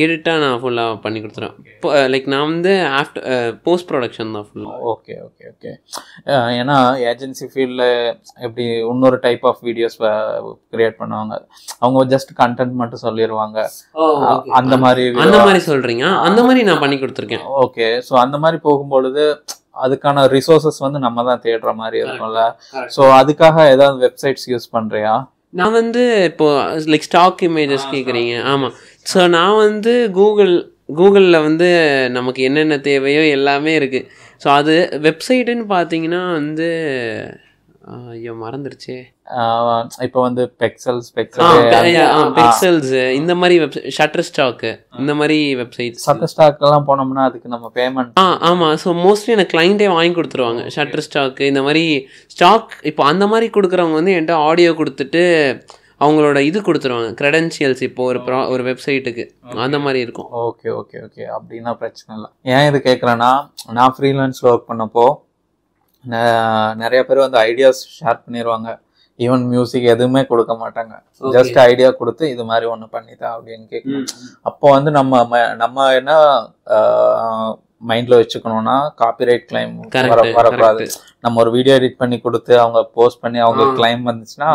எடிட்டாக நான் ஃபுல்லாக பண்ணி கொடுத்துருவேன். லைக் நான் வந்து ஆஃப்டர் போஸ்ட் ப்ரொடக்ஷன் தான் ஃபுல்லாக. ஓகே. ஏன்னா ஏஜென்சி ஃபீல்டில் எப்படி இன்னொரு டைப் ஆஃப் வீடியோஸ் கிரியேட் பண்ணுவாங்க, அவங்க ஜஸ்ட் கண்டென்ட் மட்டும் சொல்லிடுவாங்க, அந்த மாதிரி சொல்றீங்க, அந்த மாதிரி நான் பண்ணி கொடுத்துருக்கேன். ஓகே. ஸோ அந்த மாதிரி போகும்பொழுது அதுக்கான ரிசோர்சஸ் வந்து நம்ம தான் தேடுற மாதிரி இருக்கும்ல. ஸோ அதுக்காக ஏதாவது வெப்சைட்ஸ் யூஸ் பண்றியா? நான் வந்து இப்போ லைக் ஸ்டாக் இமேஜஸ் கேட்குறீங்க. ஆமாம். ஸோ நான் வந்து கூகுளில் வந்து நமக்கு என்னென்ன தேவையோ எல்லாமே இருக்குது. ஸோ அது வெப்சைட்டுன்னு பார்த்தீங்கன்னா வந்து ஐயோ மறந்துருச்சு. இப்போ வந்து பிக்சல்ஸ் இந்த மாதிரி ஷட்டர் ஸ்டாக் இந்த மாதிரி வெப்சைட். ஷட்டர் ஸ்டாக் எல்லாம் போனோம்னா அதுக்கு நம்ம பேமெண்ட். ஆமாம். ஸோ மோஸ்ட்லி எனக்கு கிளைண்டே வாங்கி கொடுத்துருவாங்க ஷட்டர் ஸ்டாக்கு இந்த மாதிரி ஸ்டாக். இப்போ அந்த மாதிரி கொடுக்குறவங்க வந்து என்கிட்ட ஆடியோ கொடுத்துட்டு அவங்களோட இது கொடுத்துருவாங்க, கிரெடென்ஷியல்ஸ். இப்போ ஒரு வெப்சைட்டுக்கு அந்த மாதிரி இருக்கும். ஓகே. அப்படின்னா பிரச்சனை இல்லை. ஏன் இது கேட்குறேன்னா, நான் ஃப்ரீலான்ஸில் ஒர்க் பண்ணப்போ நிறைய பேர் வந்து ஐடியாஸ் ஷேர் பண்ணிடுவாங்க, ஈவன் மியூசிக் எதுவுமே கொடுக்க மாட்டாங்க, ஜஸ்ட் ஐடியா கொடுத்து இது மாதிரி ஒன்று பண்ணிதான் அப்படின்னு கேட்கணும். அப்போ வந்து நம்ம என்ன மைண்ட்ல வச்சுக்கணும்னா, காப்பிரைட் கிளைம் வரக்கூடாது. நம்ம ஒரு வீடியோ எடிட் பண்ணி கொடுத்து அவங்க போஸ்ட் பண்ணி அவங்க கிளைம் வந்துச்சுன்னா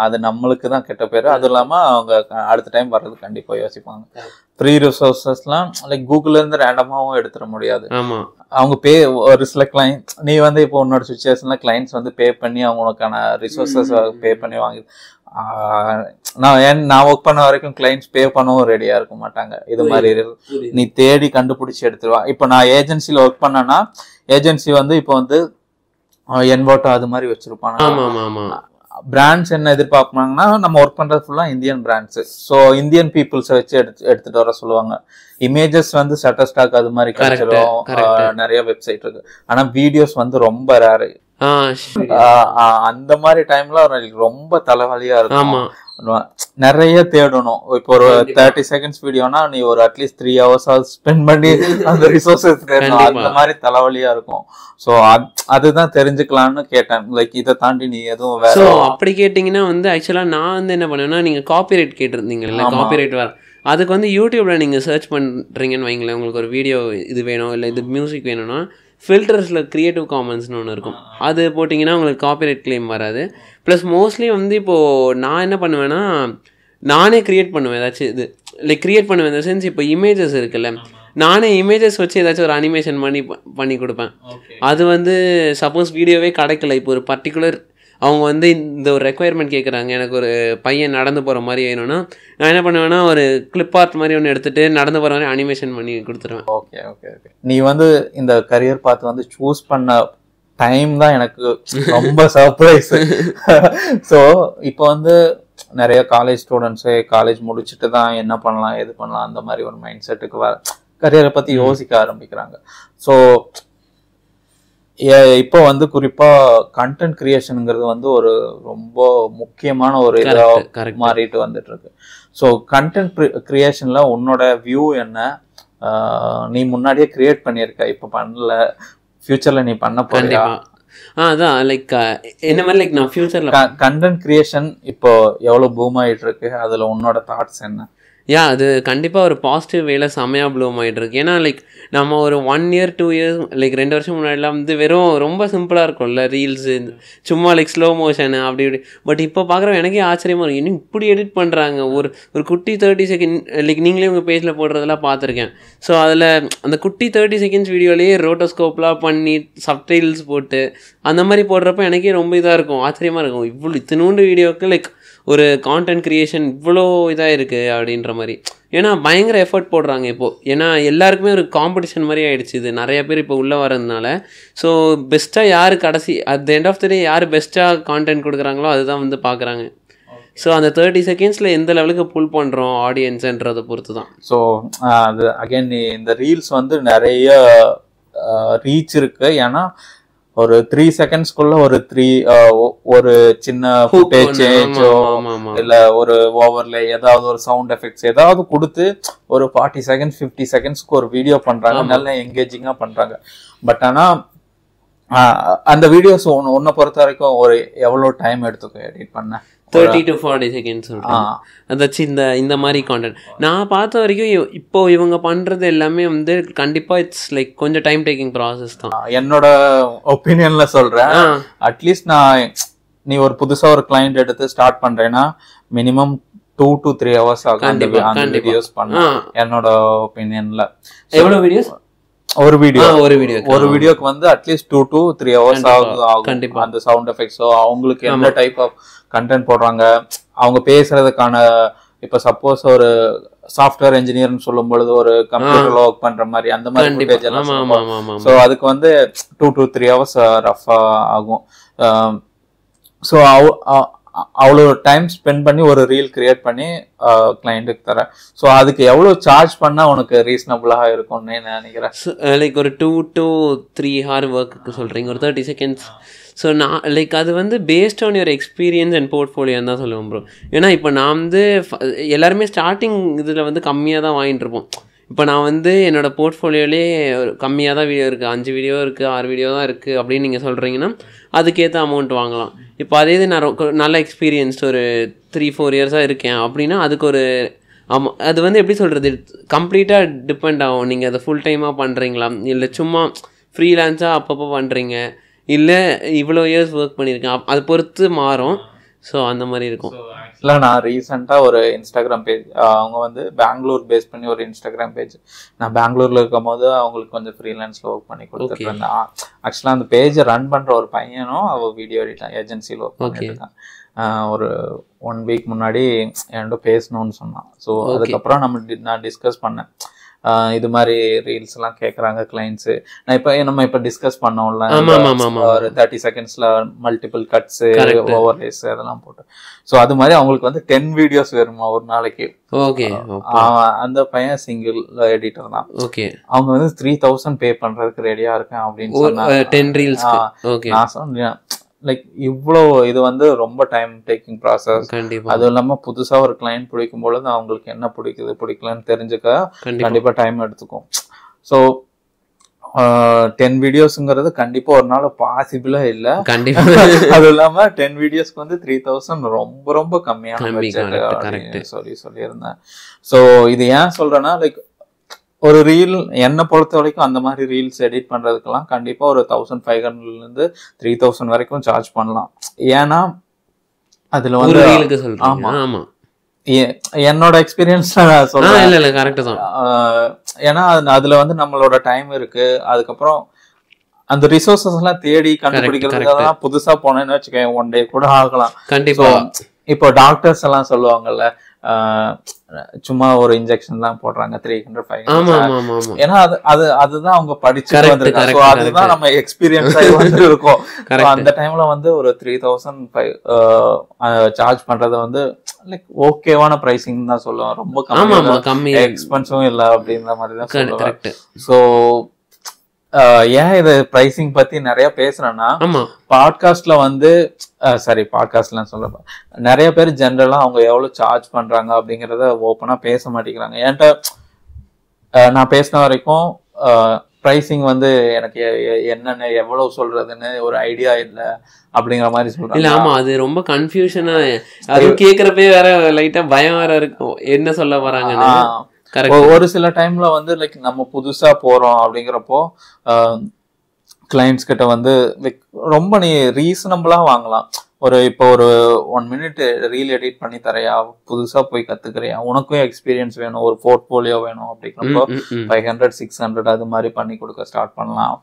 அது நம்மளுக்கு தான் கெட்ட பேரு. அதுவும் இல்லாம அவங்க அடுத்த டைம் வர்றது கண்டிப்பா யோசிப்பாங்க. ஃப்ரீ ரிசோர்ஸஸ்லாம் லைக் கூகுள்ல இருந்து ரேண்டமாவும் எடுத்துட முடியாது. ஆமா அவங்க ஒரு சில கிளைண்ட் நீ வந்து இப்போ உன்னோட சுச்சுவேஷன்ல கிளைண்ட்ஸ் வந்து பே பண்ணி அவங்களுக்கான ரிசோர்ஸஸ் பே பண்ணி வாங்கி நான் ஒர்க் பண்ண வரைக்கும் கிளைண்ட்ஸ் பே பண்ணவும் ரெடியா இருக்க மாட்டாங்க. இது மாதிரி நீ தேடி கண்டுபிடிச்சி எடுத்துருவா. இப்போ நான் ஏஜென்சில ஒர்க் பண்ணேன்னா ஏஜென்சி வந்து இப்போ வந்து என்வோட்டோ அது மாதிரி வச்சிருப்பாங்க. பிராண்ட்ஸ் என்ன எதிர்பார்ப்பாங்கன்னா நம்ம ஒர்க் பண்றது ஃபுல்லா இந்தியன் பிராண்ட்ஸ். ஸோ இந்தியன் பீப்புள்ஸை வச்சு எடுத்துட்டு வர சொல்லுவாங்க. இமேஜஸ் வந்து ஷட்டர்ஸ்டாக் அது மாதிரி கிடைச்சிடும், நிறைய வெப்சைட் இருக்கு. ஆனா வீடியோஸ் வந்து ரொம்ப ரேரு. அந்த மாதிரி டைம்ல ரொம்ப தலைவலியா இருக்கும். நிறைய தேடணும். இப்போ ஒரு 30 seconds வீடியோனா நீ ஒரு அட்லீஸ்ட் 3 hours ஸ்பெண்ட் பண்ணி அந்த ரிசோர்ஸஸ் தேடணும். அந்த மாதிரி தலைவலியா இருக்கும். ஸோ அதுதான் தெரிஞ்சுக்கலாம்னு கேட்டேன். லைக் இதை தாண்டி நீ எதுவும் வேற அப்படி கேட்டீங்கன்னா வந்து ஆக்சுவலா நான் வந்து என்ன பண்ணுவேன்னா, நீங்க காப்பிரைட் கேட்டிருந்தீங்கல்ல, காப்பிரைட் வேற அதுக்கு வந்து யூடியூப்ல நீங்க சர்ச் பண்றீங்கன்னு வைங்களேன், உங்களுக்கு ஒரு வீடியோ இது வேணும் இல்லை இது மியூசிக் வேணும்னா ஃபில்டர்ஸில் க்ரியேட்டிவ் காமன்ஸ்னு ஒன்று இருக்கும். அது போட்டிங்கன்னா உங்களுக்கு காப்பிரைட் கிளைம் வராது. ப்ளஸ் மோஸ்ட்லி வந்து இப்போது நான் என்ன பண்ணுவேன்னா, நானே க்ரியேட் பண்ணுவேன் ஏதாச்சும் இது லைக் க்ரியேட் பண்ணுவேன். இந்த சென்ஸ் இப்போ இமேஜஸ் இருக்குல்ல, நானே இமேஜஸ் வச்சு ஏதாச்சும் ஒரு அனிமேஷன் பண்ணி கொடுப்பேன். அது வந்து சப்போஸ் வீடியோவே கிடைக்கல, இப்போ ஒரு பர்டிகுலர் அவங்க வந்து இந்த ஒரு ரெக்குயர்மெண்ட் கேட்குறாங்க, எனக்கு ஒரு பையன் நடந்து போகிற மாதிரி வேணும்னா நான் என்ன பண்ணுவேன்னா ஒரு கிளிப் ஆர்ட் மாதிரி ஒன்று எடுத்துகிட்டு நடந்து போகிற மாதிரி அனிமேஷன் பண்ணி கொடுத்துருவேன். Okay okay okay. நீ வந்து இந்த கரியர் பார்த்து வந்து சூஸ் பண்ண டைம் தான் எனக்கு ரொம்ப சர்ப்ரைஸ். ஸோ இப்போ வந்து நிறைய காலேஜ் ஸ்டூடெண்ட்ஸு காலேஜ் முடிச்சுட்டு தான் என்ன பண்ணலாம் எது பண்ணலாம் அந்த மாதிரி ஒரு மைண்ட் செட்டுக்கு கரியரை பற்றி யோசிக்க ஆரம்பிக்கிறாங்க. ஸோ இப்போ வந்து குறிப்பா கண்டென்ட் கிரியேஷனுங்கிறது வந்து ஒரு ரொம்ப முக்கியமான ஒரு இதாக மாறிட்டு வந்துட்டு இருக்கு. ஸோ கண்டென்ட் கிரியேஷன்ல உன்னோட வியூ என்ன? நீ முன்னாடியே கிரியேட் பண்ணியிருக்க, இப்போ பண்ணல, ஃபியூச்சர்ல நீ பண்ண போறியா? அதான் லைக் என்ன மாதிரி லைக் நான் ஃபியூச்சர்ல கண்டென்ட் கிரியேஷன் இப்போ எவ்வளவு பூம் ஆயிட்டு இருக்கு, அதுல உன்னோட தாட்ஸ் என்ன? அது கண்டிப்பாக ஒரு பாசிட்டிவ் வேல செம்மையாக ப்ளூம் ஆகிட்டு இருக்கு. ஏன்னா லைக் நம்ம ஒரு 1 year 2 years லைக் 2 வருஷம் முன்னாடிலாம் வந்து வெறும் ரொம்ப சிம்பிளாக இருக்கும்ல, ரீல்ஸு சும்மா லைக் ஸ்லோ மோஷனு அப்படி இப்படி. பட் இப்போ பார்க்குறோம் எனக்கே ஆச்சரியமாக இருக்கும், இன்னும் இப்படி எடிட் பண்ணுறாங்க. ஒரு குட்டி 30 seconds லைக் நீங்களே உங்கள் பேஜில் போடுறதெல்லாம் பார்த்துருக்கேன். ஸோ அதில் அந்த குட்டி 30 seconds வீடியோலேயே ரோட்டோஸ்கோப்லாம் பண்ணி சப்டைல்ஸ் போட்டு அந்த மாதிரி போடுறப்ப எனக்கே ரொம்ப இதாக இருக்கும், ஆச்சரியமாக இருக்கும். இத்தினூண்டு வீடியோவுக்கு லைக் ஒரு கான்டென்ட் க்ரியேஷன் இவ்வளோ இதாக இருக்குது அப்படின்ற மாதிரி. ஏன்னா பயங்கர எஃபர்ட் போடுறாங்க இப்போது. ஏன்னா எல்லாருக்குமே ஒரு காம்படிஷன் மாதிரி ஆகிடுச்சு இது, நிறைய பேர் இப்போ உள்ளே வரதுனால. ஸோ பெஸ்ட்டாக யார் கடைசி at the end of the day யார் பெஸ்ட்டாக கான்டென்ட் கொடுக்குறாங்களோ அதுதான் வந்து பார்க்குறாங்க. ஸோ அந்த 30 seconds எந்த லெவலுக்கு புல் பண்ணுறோம் ஆடியன்ஸுன்றதை பொறுத்து தான். ஸோ அது அகைன் இந்த ரீல்ஸ் வந்து நிறைய ரீச் இருக்குது. ஏன்னா ஒரு 3 seconds ஒரு சின்ன ஃபுட்டேஜ் சேஞ்சோ இல்ல ஒரு ஓவர்லே ஏதாவது ஒரு சவுண்ட் எஃபெக்ட்ஸ் ஏதாவது கொடுத்து ஒரு 40 seconds 50 secondsக்கு ஒரு வீடியோ பண்றாங்க, நல்ல என்கேஜிங்கா பண்றாங்க. பட் ஆனா அந்த வீடியோஸ் உன்னை பொறுத்த வரைக்கும் ஒரு எவ்வளவு டைம் எடுத்துக்கும் எடிட் பண்ண? 30 to 40 seconds அதாச்சும் இந்த மாதிரி கான்டென்ட் நான் பார்த்த வரைக்கும் இப்போ இவங்க பண்றது எல்லாமே வந்து கண்டிப்பா இட்ஸ் லைக் கொஞ்சம் டைம் டேக்கிங் ப்ராசஸ் தான். என்னோட ஒப்பீனியன்ல சொல்றேன். அட்லீஸ்ட் நீ ஒரு புதுசா ஒரு கிளைண்ட் எடுத்து ஸ்டார்ட் பண்றேன்னா மினிமம் 2 to 3 hours ஆகும் அந்த வீடியோஸ் பண்ண, என்னோட ஒப்பீனியன்ல. எவ்வளவு வீடியோஸ்? ஒரு வீடியோக்கு வந்து அட்லீஸ்ட் 2 to 3 hours ஆகும். அந்த சவுண்ட் எஃபெக்ட்ஸோ அவங்களுக்கு என்ன டைப் ஆஃப் கண்டென்ட் போடுறாங்க, அவங்க பேசுறதுக்கான இப்போ சப்போஸ் ஒரு சாஃப்ட்வேர் இன்ஜினியர்னு சொல்லும் பொழுது ஒரு கம்ப்யூட்டர்ல ஒர்க் பண்ற மாதிரி அந்த மாதிரி ஃபுட்டேஜ் எல்லாம். ஸோ அதுக்கு வந்து 2 to 3 hours ரஃபா ஆகும். ஸோ அவ்வளோ டைம் ஸ்பெண்ட் பண்ணி ஒரு ரீல் கிரியேட் பண்ணி கிளைண்ட்டுக்கு தரேன். ஸோ அதுக்கு எவ்வளோ சார்ஜ் பண்ணால் உனக்கு ரீசனபிளாக இருக்கும்னு நினைக்கிறேன்? லைக் ஒரு 2 to 3 hour ஒர்க்குக்கு சொல்கிறீங்க, ஒரு 30 seconds. ஸோ நான் லைக் அது வந்து based on your experience and போர்ட்ஃபோலியோன்னு தான் சொல்லுவேன் ப்ரோ. ஏன்னா இப்போ நான் வந்து எல்லாருமே ஸ்டார்டிங் இதில் வந்து கம்மியாக தான் வாங்கிட்டு இருப்போம். இப்போ நான் வந்து என்னோடய போர்ட்ஃபோலியோலே கம்மியாக தான் வீடியோ இருக்குது, 5 வீடியோ இருக்குது, 6 வீடியோ தான் இருக்குது அப்படின்னு நீங்கள் சொல்கிறீங்கன்னா அதுக்கேற்ற அமௌண்ட் வாங்கலாம். இப்போ அதே இது நான் நல்ல எக்ஸ்பீரியன்ஸ் ஒரு 3-4 years இருக்கேன் அப்படின்னா அதுக்கு ஒரு அது வந்து எப்படி சொல்கிறது, கம்ப்ளீட்டாக டிபெண்ட் ஆகும். நீங்கள் அதை ஃபுல் டைமாக பண்ணுறீங்களா இல்லை சும்மா ஃப்ரீலான்ஸாக அப்பப்போ பண்ணுறீங்க, இல்லை இவ்வளோ இயர்ஸ் ஒர்க் பண்ணியிருக்கேன், அதை பொறுத்து மாறும். ஸோ அந்த மாதிரி இருக்கும். ஆக்சுவலா நான் ரீசெண்டா ஒரு இன்ஸ்டாகிராம் பேஜ், அவங்க வந்து பெங்களூர் பேஸ் பண்ணி ஒரு இன்ஸ்டாகிராம் பேஜ், நான் பெங்களூர்ல இருக்கும் போது அவங்களுக்கு கொஞ்சம் ஃப்ரீலான்ஸ்ல ஒர்க் பண்ணி கொடுத்துட்டு இருந்தேன். ஆக்சுவலா அந்த பேஜை ரன் பண்ற ஒரு பையனும் அவ வீடியோ எடிட்டர் ஏஜென்சியில் ஒர்க் பண்ணிட்டு இருக்கான். ஒரு 1 வீக் முன்னாடி என்கிட்ட பேசணும்னு சொன்னான். ஸோ அதுக்கப்புறம் நான் டிஸ்கஸ் பண்ணேன், இது மாதிரி ரீல்ஸ் எல்லாம் கேட்கறாங்க கிளைண்ட்ஸ். நம்ம இப்ப டிஸ்கஸ் பண்ணோம்ல, ஒரு 30 செகண்ட்ஸ்ல மல்டிபிள் கட்ஸ், ஓவர்லேஸ் அதெல்லாம் போட்டு. ஸோ அது மாதிரி அவங்களுக்கு வந்து 10 வீடியோஸ் வருமா ஒரு நாளைக்கு. அந்த பையன் சிங்கிள் எடிட்டர் தான். அவங்க வந்து 3000 பே பண்றதுக்கு ரெடியா இருக்கேன் அப்படின்னு சொன்னாங்க. நான் சொன்னேன் லைக் இவ்வளோ இது வந்து ரொம்ப டைம் டேக்கிங் ப்ராசஸ். அதுவும் இல்லாம புதுசா ஒரு கிளைண்ட் பிடிக்கும் பொழுது அவங்களுக்கு என்ன பிடிக்கலன்னு தெரிஞ்சுக்க கண்டிப்பா டைம் எடுத்துக்கும். ஸோ 10 வீடியோஸ்ங்கிறது கண்டிப்பா ஒரு நாள் பாசிபிளா இல்ல. அதுவும் இல்லாம 10 வீடியோஸ்க்கு வந்து 3000 ரொம்ப ரொம்ப கம்மியான பட்ஜெட் சொல்லியிருந்தேன். ஸோ இது ஏன் சொல்றேன்னா, லைக் ஒரு ரீல் என்னை பொறுத்த வரைக்கும் அந்த மாதிரி ரீல்ஸ் எடிட் பண்றதுக்கெல்லாம் கண்டிப்பா ஒரு 1500 to 3000 வரைக்கும் சார்ஜ் பண்ணலாம். ஏன்னா அதுல வந்து என்னோட எக்ஸ்பீரியன்ஸ் நான் சொல்றேன். ஏன்னா அதுல வந்து நம்மளோட டைம் இருக்கு. அதுக்கப்புறம் அந்த ரிசோர்சஸ் எல்லாம் தேடி கண்டுபிடிக்கிறதுக்காக புதுசா போனேன்னு வச்சுக்கேன், 1 day கூட ஆகலாம். கண்டிப்பா இப்போ டாக்டர்ஸ் எல்லாம் சொல்லுவாங்கல்ல, சும்மா ஒரு இன்ஜெக்ஷன் தான் போடுறாங்க 300-500. ஏன்னா அதுதான் அவங்க படிச்சுட்டு வந்திருக்காங்க. அதுதான் நம்ம எக்ஸ்பீரியன்ஸ் ஆகி வந்து இருக்கோம். அந்த டைம்ல வந்து ஒரு 3000 சார்ஜ் பண்றது வந்து லைக் ஓகேவான பிரைசிங் தான் சொல்லுவோம். ரொம்ப கம்மி, எக்ஸ்பென்சிவும் இல்ல அப்படின்ற மாதிரி தான் சொல்லுவேன். ஸோ ஏன் இது பிரைசிங் பத்தி நிறைய பேசுறேன்னா, பாட்காஸ்ட்ல வந்து பாட்காஸ்ட்லாம் சொல்ல நிறைய பேர் ஜென்ரலா அவங்க எவ்வளவு சார்ஜ் பண்றாங்க அப்படிங்கறத ஓப்பனா பேச மாட்டேங்கிறாங்க. என்கிட்ட நான் பேசின வரைக்கும் பிரைசிங் வந்து எனக்கு என்னன்னு எவ்வளவு சொல்றதுன்னு ஒரு ஐடியா இல்ல அப்படிங்கிற மாதிரி சொல்றாங்க. ஆமா, அது ரொம்ப கன்ஃபியூஷனா, அது கேக்குறப்பே வேற லைட்டா பயம் வேற இருக்கும், என்ன சொல்ல வராங்கன்னு. ஒரு சில டைம்ல வந்து லைக் நம்ம புதுசா போறோம் அப்படிங்கிறப்போ கிளைண்ட்ஸ் கிட்ட வந்து லைக் ரொம்ப நீ ரீசனபிளா வாங்கலாம். இப்போ ஒரு 1 minute ரீல் எடிட் பண்ணி தரையா, புதுசா போய் கத்துக்கிறியா, உனக்கும் எக்ஸ்பீரியன்ஸ் வேணும், ஒரு போர்ட்போலியோ வேணும் அப்படிங்கிறப்போ 500-600 அது மாதிரி பண்ணி கொடுக்க ஸ்டார்ட் பண்ணலாம்.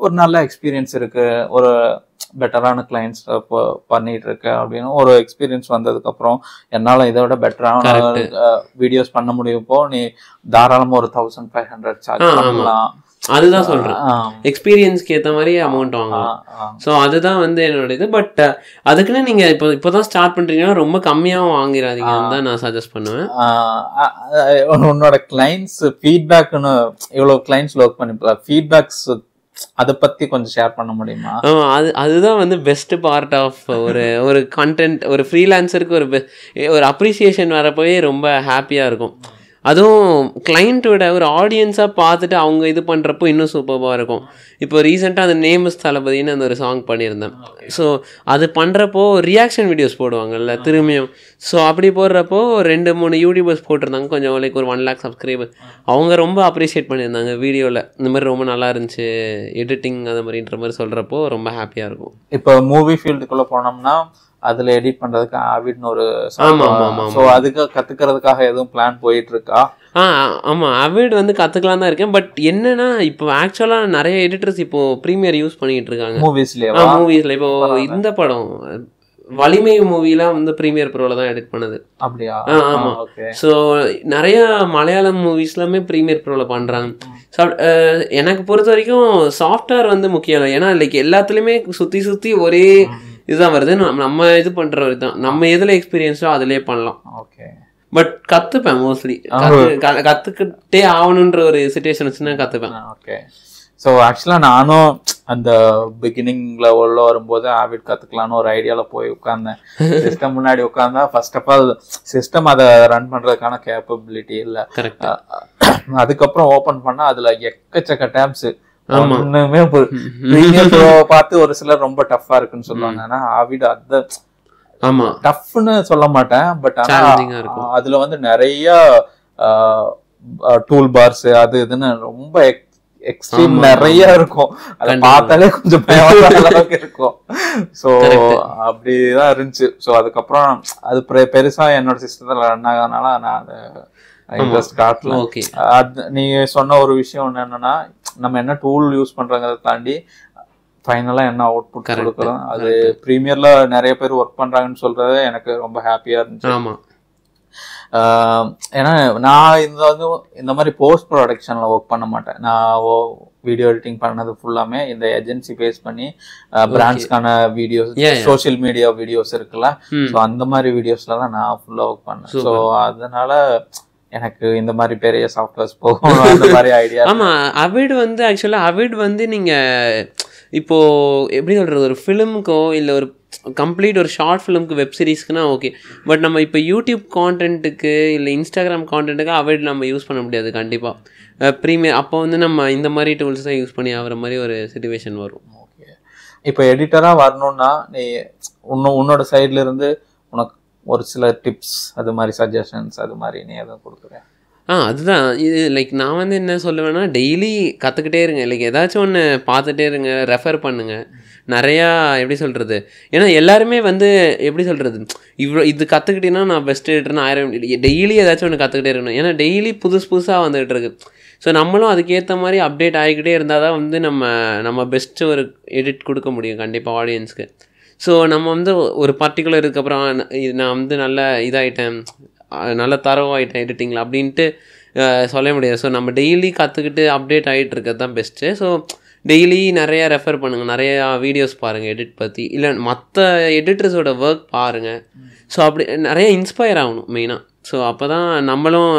ஒரு நல்ல எக்ஸ்பீரியன்ஸ் இருக்கு, ஒரு பெட்டரான கிளைண்ட்ஸ் பண்ணிட்டு இருக்க அப்படின்னு ஒரு எக்ஸ்பீரியன்ஸ் வந்ததுக்கு அப்புறம் என்னால இதை விட பெட்டரான வீடியோஸ் பண்ண முடியும்போ நீ தாராளமா ஒரு 1500 சார்ஜ் பண்ணலாம். அதுதான் சொல்றேன், எக்ஸ்பீரியன்ஸ்க்கு ஏற்ற மாதிரி அமௌண்ட் வாங்கலாம். ஸோ அதுதான் வந்து என்னோட இது. பட் அதுக்குன்னு நீங்க இப்போதான் ஸ்டார்ட் பண்றீங்கன்னா ரொம்ப கம்மியாகவும் வாங்கிடாதீங்கன்னு தான் நான் சஜஸ்ட் பண்ணுவேன். உன்னோட கிளைண்ட்ஸ் ஃபீட்பேக்னு இவ்வளவு கிளைண்ட்ஸ் ஒர்க் பண்ணிருப்பா, ஃபீட்பேக்ஸ் அதை பத்தி கொஞ்சம் ஷேர் பண்ண முடியுமா? அதுதான் வந்து பெஸ்ட் பார்ட் ஆஃப் ஒரு கண்டென்ட். ஒரு ஃப்ரீலான்சருக்கு ஒரு அப்ரிசியேஷன் வரப்போவே ரொம்ப ஹாப்பியா இருக்கும். அதுவும் கிளைண்ட்டோட ஒரு ஆடியன்ஸாக பார்த்துட்டு அவங்க இது பண்ணுறப்போ இன்னும் சூப்பராக இருக்கும். இப்போ ரீசெண்டாக அந்த நேம் இஸ் தளபதின்னு அந்த ஒரு சாங் பண்ணியிருந்தேன். ஸோ அது பண்ணுறப்போ ரியாக்ஷன் வீடியோஸ் போடுவாங்கல்ல திரும்பியும். ஸோ அப்படி போடுறப்போ 2-3 யூடியூபர்ஸ் போட்டிருந்தாங்க, கொஞ்சம் லைக் ஒரு 1 lakh சப்ஸ்கிரைபர். அவங்க ரொம்ப அப்ரிஷியேட் பண்ணியிருந்தாங்க வீடியோவில், இந்த மாதிரி ரொம்ப நல்லா இருந்துச்சு எடிட்டிங் அது மாதிரின்ற மாதிரி சொல்கிறப்போ ரொம்ப ஹாப்பியாக இருக்கும். இப்போ மூவி ஃபீல்டுக்குள்ளே போனோம்னா அதுல எடிட் பண்றதுக்கு ஆவிட்னு ஒரு சோ அதுக்கு கத்துக்கிறதுக்காக எதுவும் பிளான் போயிட்டு இருக்கா? ஆமா, ஆவிட் வந்து கத்துக்கலாம் தான் இருக்கேன். பட் என்னன்னா இப்போ ஆக்சுவலா நிறைய எடிட்டர்ஸ் இப்போ ப்ரீமியர் யூஸ் பண்ணிட்டு இருக்காங்க மூவிஸ்ல. இப்போ இந்த படம் வலிமை மூவிலாம் வந்து ப்ரீமியர் ப்ரோல தான் எடிட் பண்ணது. அப்படியா? ஆமா. ஸோ நிறைய மலையாளம் மூவிஸ்லாமே ப்ரீமியர் ப்ரோல பண்றாங்க. எனக்கு பொறுத்த வரைக்கும் சாஃப்ட்வேர் வந்து முக்கியம் இல்லை. ஏன்னா லைக் எல்லாத்துலயுமே சுத்தி ஒரே இதுதான் வருது. நம்ம இது பண்ற தான், நம்ம எதுல எக்ஸ்பீரியன்ஸோ அதுலயே பண்ணலாம். பட் கத்துப்பேன் மோஸ்ட்லி, கத்துக்கிட்டே ஆகணுன்ற ஒரு சிச்சுவேஷன் வச்சுன்னா கத்துப்பேன். ஓகே. ஸோ ஆக்சுவலாக நானும் அந்த பிகினிங்ல உள்ள வரும்போது ஆவிட் கத்துக்கலான்னு ஒரு ஐடியால போய் உட்கார்ந்தேன். சிஸ்டம் முன்னாடி உட்கார்ந்தா ஃபர்ஸ்ட் ஆஃப் ஆல் சிஸ்டம் அதை ரன் பண்றதுக்கான கேப்பபிலிட்டி இல்லை. அதுக்கப்புறம் ஓபன் பண்ணா அதுல எக்கச்சக்க டேப்ஸ், ஒண்ணுமே பார்த்து ஒரு சிலர் ரொம்ப டஃப்பா இருக்குன்னு சொல்லுவாங்க. ஆனா ஆவிட் அத டஃப்னு சொல்ல மாட்டேன், பட் அதுல வந்து நிறைய டூல் பார்ஸ் அது இதுன்னு ரொம்ப எக்ஸ்ட்ரீம் நிறைய இருக்கும், அதை பார்த்தாலே கொஞ்சம் பயமான அளவுக்கு இருக்கும். ஸோ அப்படிதான் இருந்துச்சு. ஸோ அதுக்கப்புறம் அது பெருசா என்னோட சிஸ்டத்துல ரன் ஆகாதனால நான் அதை இன்ட்ரெஸ்ட் காட்டல. நீ சொன்ன ஒரு விஷயம் என்னன்னா, நம்ம என்ன டூல் யூஸ் பண்றோங்கிறத தாண்டி ஃபைனலா என்ன அவுட்புட் கொடுக்குறோம். அது ப்ரீமியர்ல நிறைய பேர் ஒர்க் பண்றாங்கன்னு சொல்றது எனக்கு ரொம்ப ஹாப்பியா இருந்துச்சு. ஏன்னா நான் இந்த மாதிரி போஸ்ட் ப்ரொடக்ஷன்ல ஒர்க் பண்ண மாட்டேன். நான் வீடியோ எடிட்டிங் பண்ணது ஃபுல்லாமே இந்த ஏஜென்சி பேஸ் பண்ணி பிராண்ட்ஸ்க்கான வீடியோஸ், சோசியல் மீடியா வீடியோஸ் இருக்குல்ல, ஸோ அந்த மாதிரி வீடியோஸ்ல தான் நான் ஃபுல்லா ஒர்க் பண்ணேன். ஸோ அதனால எனக்கு இந்த மாதிரி பெரிய சாஃப்ட்வேர்ஸ் போகும் அந்த மாதிரி ஐடியா. ஆமா, அவிட் வந்து ஆக்சுவலா அவிட் வந்து நீங்க இப்போ எப்படி சொல்றது, ஒரு ஃபிலிமுக்கோ இல்லை ஒரு கம்ப்ளீட் ஒரு ஷார்ட் ஃபிலிமுக்கு வெப் சீரிஸ்க்குனா ஓகே. பட் நம்ம இப்போ யூடியூப் கான்டென்ட்டுக்கு இல்லை இன்ஸ்டாகிராம் கான்டென்ட்டுக்கு அவைட் நம்ம யூஸ் பண்ண முடியாது கண்டிப்பாக ப்ரீமியர். அப்போ வந்து நம்ம இந்த மாதிரி டூல்ஸ் தான் யூஸ் பண்ணி ஆகிற மாதிரி ஒரு சிச்சுவேஷன் வரும். ஓகே, இப்போ எடிட்டராக வரணும்னா நீ உன்னோட சைட்ல இருந்து உனக்கு ஒரு சில டிப்ஸ், அது மாதிரி சஜஷன்ஸ், அது மாதிரி நீ எதுவும் கொடுக்குறேன்? அதுதான் இது. லைக் நான் வந்து என்ன சொல்லுவேன்னா, டெய்லி கற்றுக்கிட்டே இருங்க. லைக் ஏதாச்சும் ஒன்று பார்த்துட்டே இருங்க, ரெஃபர் பண்ணுங்கள் நிறையா. எப்படி சொல்கிறது, ஏன்னா எல்லாருமே வந்து எப்படி சொல்கிறது, இது கற்றுக்கிட்டீங்கன்னா நான் பெஸ்ட் எடிட்டர்னு ஆயிரம். டெய்லி ஏதாச்சும் ஒன்று கற்றுக்கிட்டே இருக்கணும். ஏன்னா டெய்லி புதுசாக வந்துகிட்டு இருக்கு. ஸோ நம்மளும் அதுக்கேற்ற மாதிரி அப்டேட் ஆகிக்கிட்டே இருந்தால் தான் வந்து நம்ம பெஸ்ட்டு ஒரு எடிட் கொடுக்க முடியும் கண்டிப்பாக ஆடியன்ஸ்க்கு. ஸோ நம்ம வந்து ஒரு பர்டிகுலர் இதுக்கப்புறம் நான் வந்து நல்ல இதாகிட்டேன், நல்ல தரவாயிட்டேன் எடிட்டிங்கில் அப்படின்ட்டு சொல்ல முடியாது. ஸோ நம்ம டெய்லி கற்றுக்கிட்டு அப்டேட் ஆகிட்டு இருக்கிறது தான் பெஸ்ட்டு. ஸோ டெய்லி நிறையா ரெஃபர் பண்ணுங்கள், நிறையா வீடியோஸ் பாருங்கள் எடிட் பற்றி, இல்லை மற்ற எடிட்டர்ஸோட ஒர்க் பாருங்கள். ஸோ அப்படி நிறைய இன்ஸ்பயர் ஆகணும் மெயினாக. ஸோ அப்போ தான் நம்மளும்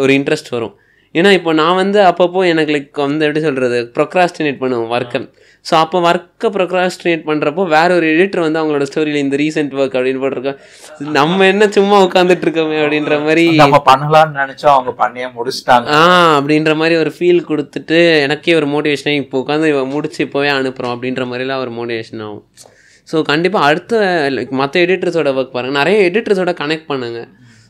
ஒரு இன்ட்ரெஸ்ட் வரும். ஏன்னா இப்போ நான் வந்து அப்பப்போ எனக்கு லைக் வந்து எப்படி சொல்கிறது, ப்ரொக்ராஸ்டினேட் பண்ணுவேன் ஒர்க்கை. ஸோ அப்போ ஒர்க்கை ப்ரொக்ராஸ்டினேட் பண்ணுறப்போ வேற ஒரு எடிட்டர் வந்து அவங்களோட ஸ்டோரியில் இந்த ரீசெண்ட் ஒர்க் அப்படின்னு போட்டிருக்கோம், நம்ம என்ன சும்மா உட்காந்துட்டு இருக்கோமே அப்படின்ற மாதிரி நம்ம பண்ணலாம்னு நினச்சோம், அவங்க பண்ணியே முடிச்சிட்டாங்க அப்படின்ற மாதிரி ஒரு ஃபீல் கொடுத்துட்டு எனக்கே ஒரு மோட்டிவேஷன், இப்போ உட்காந்து முடிச்சு இப்போவே அனுப்புகிறோம் அப்படின்ற மாதிரிலாம் ஒரு மோட்டிவேஷன் ஆகும். ஸோ கண்டிப்பாக அடுத்த லைக் மற்ற எடிட்டர்ஸோட ஒர்க் பாருங்கள், நிறைய எடிட்டர்ஸோட கனெக்ட் பண்ணுங்கள்.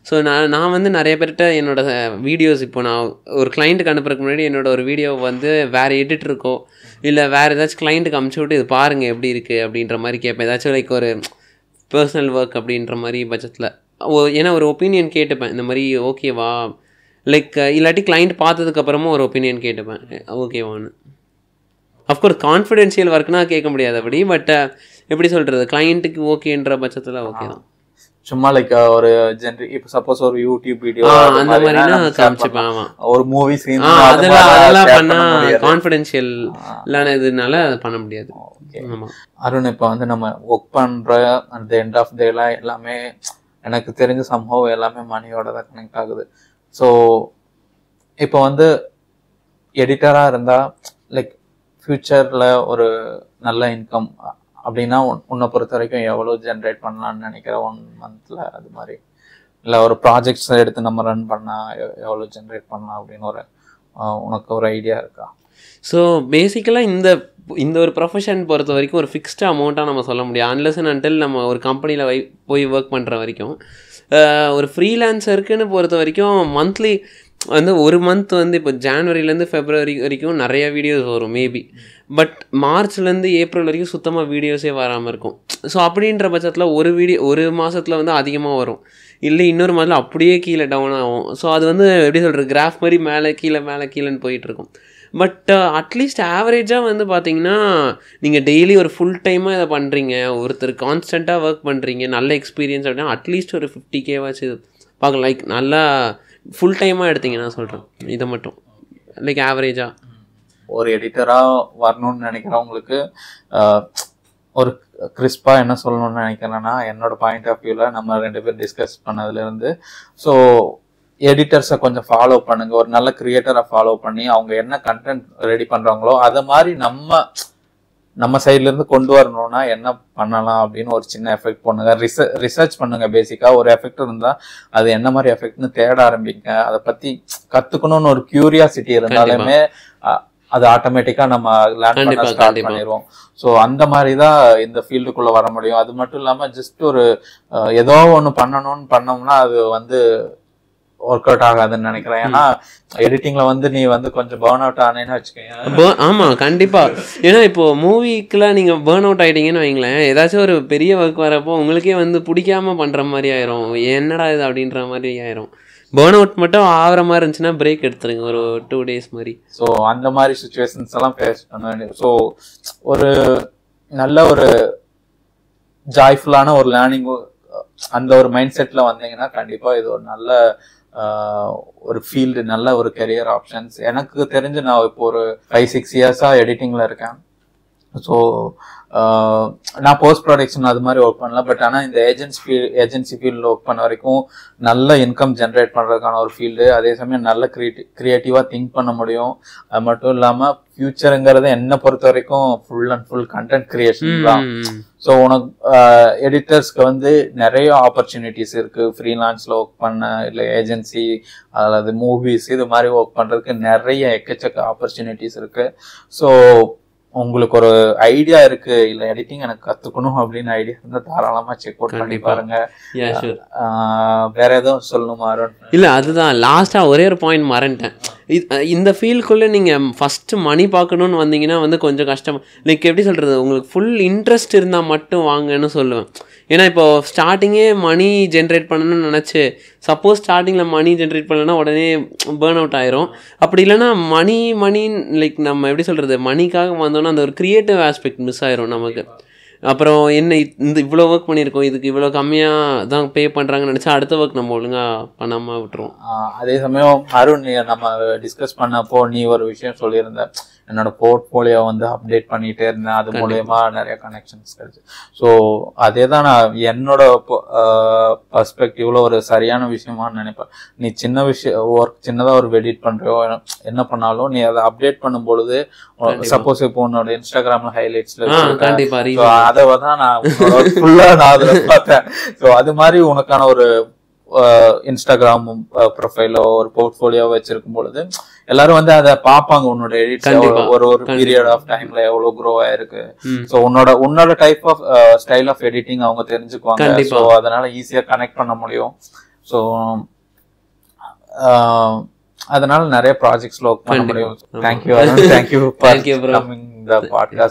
ஸோ நான் வந்து நிறைய பேர்கிட்ட என்னோடய வீடியோஸ் இப்போ நான் ஒரு கிளைண்ட்டுக்கு அனுப்புறதுக்கு முன்னாடி என்னோட ஒரு வீடியோ வந்து வேறு எடிட்டருக்கோ இல்லை வேறு ஏதாச்சும் கிளைண்ட்டுக்கு அமுச்சு விட்டு இது பாருங்கள் எப்படி இருக்குது அப்படின்ற மாதிரி கேட்பேன். ஏதாச்சும் லைக் ஒரு பர்சனல் ஒர்க் அப்படின்ற மாதிரி பட்சத்தில் ஏன்னா ஒரு ஒப்பீனியன் கேட்டுப்பேன், இந்த மாதிரி ஓகேவா, லைக் இல்லாட்டி கிளைண்ட் பார்த்ததுக்கப்புறமும் ஒரு ஒப்பீனியன் கேட்டுப்பேன் ஓகேவான்னு. அஃப்கோர்ஸ் கான்ஃபிடென்ஷியல் ஒர்க்னா கேட்க முடியாது அப்படி, பட் எப்படி சொல்கிறது, கிளைண்ட்டுக்கு ஓகேன்ற பட்சத்தில் ஓகே தான். சும்மா லைக் ஒரு இப்போ சப்போஸ் ஒரு யூடியூப் வீடியோ அந்த மாதிரினா காமிச்சுப்பேன். ஒரு மூவி சீன் அதெல்லாம் பண்ணா கான்ஃபிடென்ஷியல் இல்லைன்னா இதனால பண்ண முடியாது. அருண், இப்போ வந்து நம்ம ஒர்க் பண்ற அந்த எண்ட் ஆஃப் டேலாம் எல்லாமே எனக்கு தெரிஞ்ச சம்பவம் எல்லாமே மணியோட தான் கனெக்ட் ஆகுது. ஸோ இப்போ வந்து எடிட்டரா இருந்தா லைக் ஃபியூச்சர்ல ஒரு நல்ல இன்கம் அப்படின்னா உன்னை பொறுத்த வரைக்கும் எவ்வளோ ஜென்ரேட் பண்ணலான்னு நினைக்கிற 1 monthல, அது மாதிரி இல்லை ஒரு ப்ராஜெக்ட்ஸ் எடுத்து நம்ம ரன் பண்ணால் எவ்வளோ ஜென்ரேட் பண்ணலாம் அப்படின்னு உனக்கு ஒரு ஐடியா இருக்கா? ஸோ பேசிக்கலாக இந்த ஒரு ப்ரொஃபஷன் பொறுத்த வரைக்கும் ஒரு ஃபிக்ஸ்டு அமௌண்ட்டாக நம்ம சொல்ல முடியாது. அன்லெஸ் அண்ட் அன்டில் நம்ம ஒரு கம்பெனியில் போய் ஒர்க் பண்ணுற வரைக்கும். ஒரு ஃப்ரீலான்சருக்குன்னு பொறுத்த வரைக்கும் மந்த்லி வந்து ஒரு மந்த் வந்து இப்போ ஜான்வரிலேருந்து ஃபெப்ரவரி வரைக்கும் நிறைய வீடியோஸ் வரும் மேபி. பட் மார்ச்லேருந்து ஏப்ரல் வரைக்கும் சுத்தமாக வீடியோஸே வராமல் இருக்கும். ஸோ அப்படின்ற பட்சத்தில் ஒரு மாதத்தில் வந்து அதிகமாக வரும், இல்லை இன்னொரு மாதத்தில் அப்படியே கீழே டவுன் ஆகும். ஸோ அது வந்து எப்படி சொல்கிறது, கிராஃப் மாதிரி மேலே கீழேன்னு போயிட்டுருக்கும். பட் அட்லீஸ்ட் ஆவரேஜாக வந்து பார்த்தீங்கன்னா நீங்கள் டெய்லி ஒரு ஃபுல் டைமாக இதை பண்ணுறீங்க, ஒருத்தர் கான்ஸ்டண்ட்டாக ஒர்க் பண்ணுறீங்க, நல்ல எக்ஸ்பீரியன்ஸ் அப்படின்னா அட்லீஸ்ட் ஒரு 50K பார்க்கலாம். லைக் நல்லா ஃபுல் டைமாக எடுத்தீங்க, நான் சொல்கிறேன் இதை மட்டும் லைக் ஆவரேஜாக. ஒரு எடிட்டராக வரணும்னு நினைக்கிறவங்களுக்கு ஒரு கிறிஸ்பாக என்ன சொல்லணும்னு நினைக்கிறேன்னா, என்னோட பாயிண்ட் ஆஃப் வியூவில் நம்ம 2 பேர் டிஸ்கஸ் பண்ணதுலேருந்து, ஸோ எடிட்டர்ஸை கொஞ்சம் ஃபாலோ பண்ணுங்க, ஒரு நல்ல கிரியேட்டரை ஃபாலோ பண்ணி அவங்க என்ன கண்டென்ட் ரெடி பண்ணுறாங்களோ அதை மாதிரி நம்ம சைட்லேருந்து கொண்டு வரணும்னா என்ன பண்ணலாம் அப்படின்னு ஒரு சின்ன எஃபெக்ட் பண்ணுங்க. ரிசர்ச் பண்ணுங்க. பேசிக்காக ஒரு எஃபெக்ட் இருந்தால் அது என்ன மாதிரி எஃபெக்ட்னு தேட ஆரம்பிங்க. அதை பற்றி கற்றுக்கணும்னு ஒரு கியூரியாசிட்டி இருந்தாலுமே அது ஆட்டோமேட்டிக்காக நம்ம லேர்ன் பண்ண ஸ்டார்ட் பண்ணிடுவோம். ஸோ அந்த மாதிரி தான் இந்த ஃபீல்டுக்குள்ளே வர முடியும். அது மட்டும் இல்லாமல் ஜஸ்ட் ஒரு ஏதோ ஒன்று பண்ணணும்னு பண்ணோம்னா அது வந்து ஒர்க் அவுட் ஆகாதுன்னு நினைக்கிறேன். ஏன்னா எடிட்டிங்ல வந்து நீ வந்து கொஞ்சம் பர்ன் அவுட் ஆனேன்னு வச்சுக்கோங்க. ஆமா கண்டிப்பா. ஏன்னா இப்போ மூவிக்குலாம் நீங்க பர்ன் அவுட் ஆயிட்டீங்கன்னு வைங்களேன், ஏதாச்சும் ஒரு பெரிய ஒர்க் வரப்போ உங்களுக்கே வந்து பிடிக்காம பண்ற மாதிரி ஆயிரும். என்னடா இது அப்படின்ற மாதிரி ஆயிரும். பர்ன் அவுட் மட்டும் ஆகிற மாதிரி இருந்துச்சுன்னா பிரேக் எடுத்துருங்க ஒரு 2 days மாதிரி. ஸோ அந்த மாதிரி சுச்சுவேஷன்ஸ் எல்லாம் ஃபேஸ் பண்ண வேண்டியது. ஸோ ஒரு நல்ல ஒரு ஜாய்ஃபுல்லான ஒரு லேர்னிங் அந்த ஒரு மைண்ட் செட்ல வந்தீங்கன்னா கண்டிப்பா இது ஒரு நல்ல ஒரு ஃபீல்டு, நல்ல ஒரு கெரியர் ஆப்ஷன்ஸ். எனக்கு தெரிஞ்சு நான் இப்போ ஒரு 5-6 years எடிட்டிங்ல இருக்கேன். ஸோ நான் போஸ்ட் ப்ரொடக்ஷன் அது மாதிரி ஒர்க் பண்ணல. பட் ஆனால் இந்த ஏஜென்சி ஃபீல்டில் ஒர்க் பண்ண வரைக்கும் நல்ல இன்கம் ஜென்ரேட் பண்ணுறதுக்கான ஒரு ஃபீல்டு. அதே சமயம் நல்ல கிரியேட்டிவாக திங்க் பண்ண முடியும். அது மட்டும் இல்லாமல் ஃபியூச்சருங்கிறது என்னை பொறுத்த வரைக்கும் full and full content creation தான். ஸோ உனக்கு எடிட்டர்ஸ்க்கு வந்து நிறைய ஆப்பர்ச்சுனிட்டிஸ் இருக்கு. ஃப்ரீலான்ஸ்ல ஒர்க் பண்ண, இல்லை ஏஜென்சி அல்லது மூவிஸ் இது மாதிரி ஒர்க் பண்றதுக்கு நிறைய எக்கச்சக்க ஆப்பர்ச்சுனிட்டிஸ் இருக்கு. ஸோ உங்களுக்கு ஒரு ஐடியா இருக்கு, இல்ல எடிட்டிங் எனக்கு கத்துக்கணும் அப்படின்னு ஐடியா இருந்தா தாராளமா செக் அவுட் பண்ணி பாருங்க. வேற எதுவும் சொல்லணுமா அருண்? இல்ல அதுதான் லாஸ்டா ஒரே ஒரு பாயிண்ட் மறந்துட்டேன். இந்த ஃபீல்டுக்குள்ளே நீங்கள் ஃபஸ்ட்டு மணி பார்க்கணுன்னு வந்தீங்கன்னா வந்து கொஞ்சம் கஷ்டம். லைக் எப்படி சொல்கிறது, உங்களுக்கு ஃபுல் இன்ட்ரெஸ்ட் இருந்தால் மட்டும் வாங்கன்னு சொல்லுவேன். ஏன்னா இப்போ ஸ்டார்டிங்கே மணி ஜென்ரேட் பண்ணணும்னு நினச்சி சப்போஸ் ஸ்டார்டிங்கில் மணி ஜென்ரேட் பண்ணலன்னா உடனே பேர்ன் அவுட் ஆயிரும். அப்படி இல்லைன்னா மணின்னு லைக் நம்ம எப்படி சொல்கிறது, மணிக்காக வந்தோன்னா அந்த ஒரு க்ரியேட்டிவ் ஆஸ்பெக்ட் மிஸ் ஆயிரும் நமக்கு. அப்புறம் என்ன இவ்வளோ ஒர்க் பண்ணியிருக்கோம், இதுக்கு இவ்வளோ கம்மியாக தான் பே பண்ணுறாங்கன்னு நினச்சா அடுத்த ஒர்க் நம்ம ஒழுங்காக பண்ணாமல் விட்டுருவோம். அதே சமயம் அருண் நம்ம டிஸ்கஸ் பண்ணப்போ நீ ஒரு விஷயம் சொல்லியிருந்த, என்னோட போர்ட்ஃபோலியோ வந்து அப்டேட் பண்ணிகிட்டே இருந்தேன், அது மூலயமா நிறைய கனெக்ஷன்ஸ் கிடைச்சு. ஸோ அதே தான் நான் என்னோட பர்ஸ்பெக்டிவ்ல ஒரு சரியான விஷயமானு நினைப்பேன். நீ சின்ன விஷயம் ஒர்க் சின்னதாக ஒரு எடிட் பண்ணுறியோ என்ன பண்ணாலும் நீ அதை அப்டேட் பண்ணும் பொழுது, சப்போஸ் இப்போ உன்னோட இன்ஸ்டாகிராம்ல ஹைலைட்ஸ்ல அதை தான் நான் ஃபுல்லாக நான் அதில் பார்த்தேன். ஸோ அது மாதிரி உனக்கான ஒரு இன்ஸ்டாகிராம் ப்ரொஃபைலோ ஒரு போர்ட்ஃபோலியோ வச்சிருக்கும் பொழுது எல்லாரும் வந்து அதை பார்ப்பாங்க, உன்னோட எடிட் ஒரு பீரியட் ஆஃப் டைம்ல எவ்வளவு க்ரோ ஆயிருக்கு. ஸோ உன்னோட type of style of editing அவங்க தெரிஞ்சுக்குவாங்க. ஸோ அதனால ஈஸியா கனெக்ட் பண்ண முடியும். ஸோ அதனால நிறைய ப்ராஜெக்ட்ஸ்ல ஒர்க் பண்ண முடியும். Thank you for coming the podcast.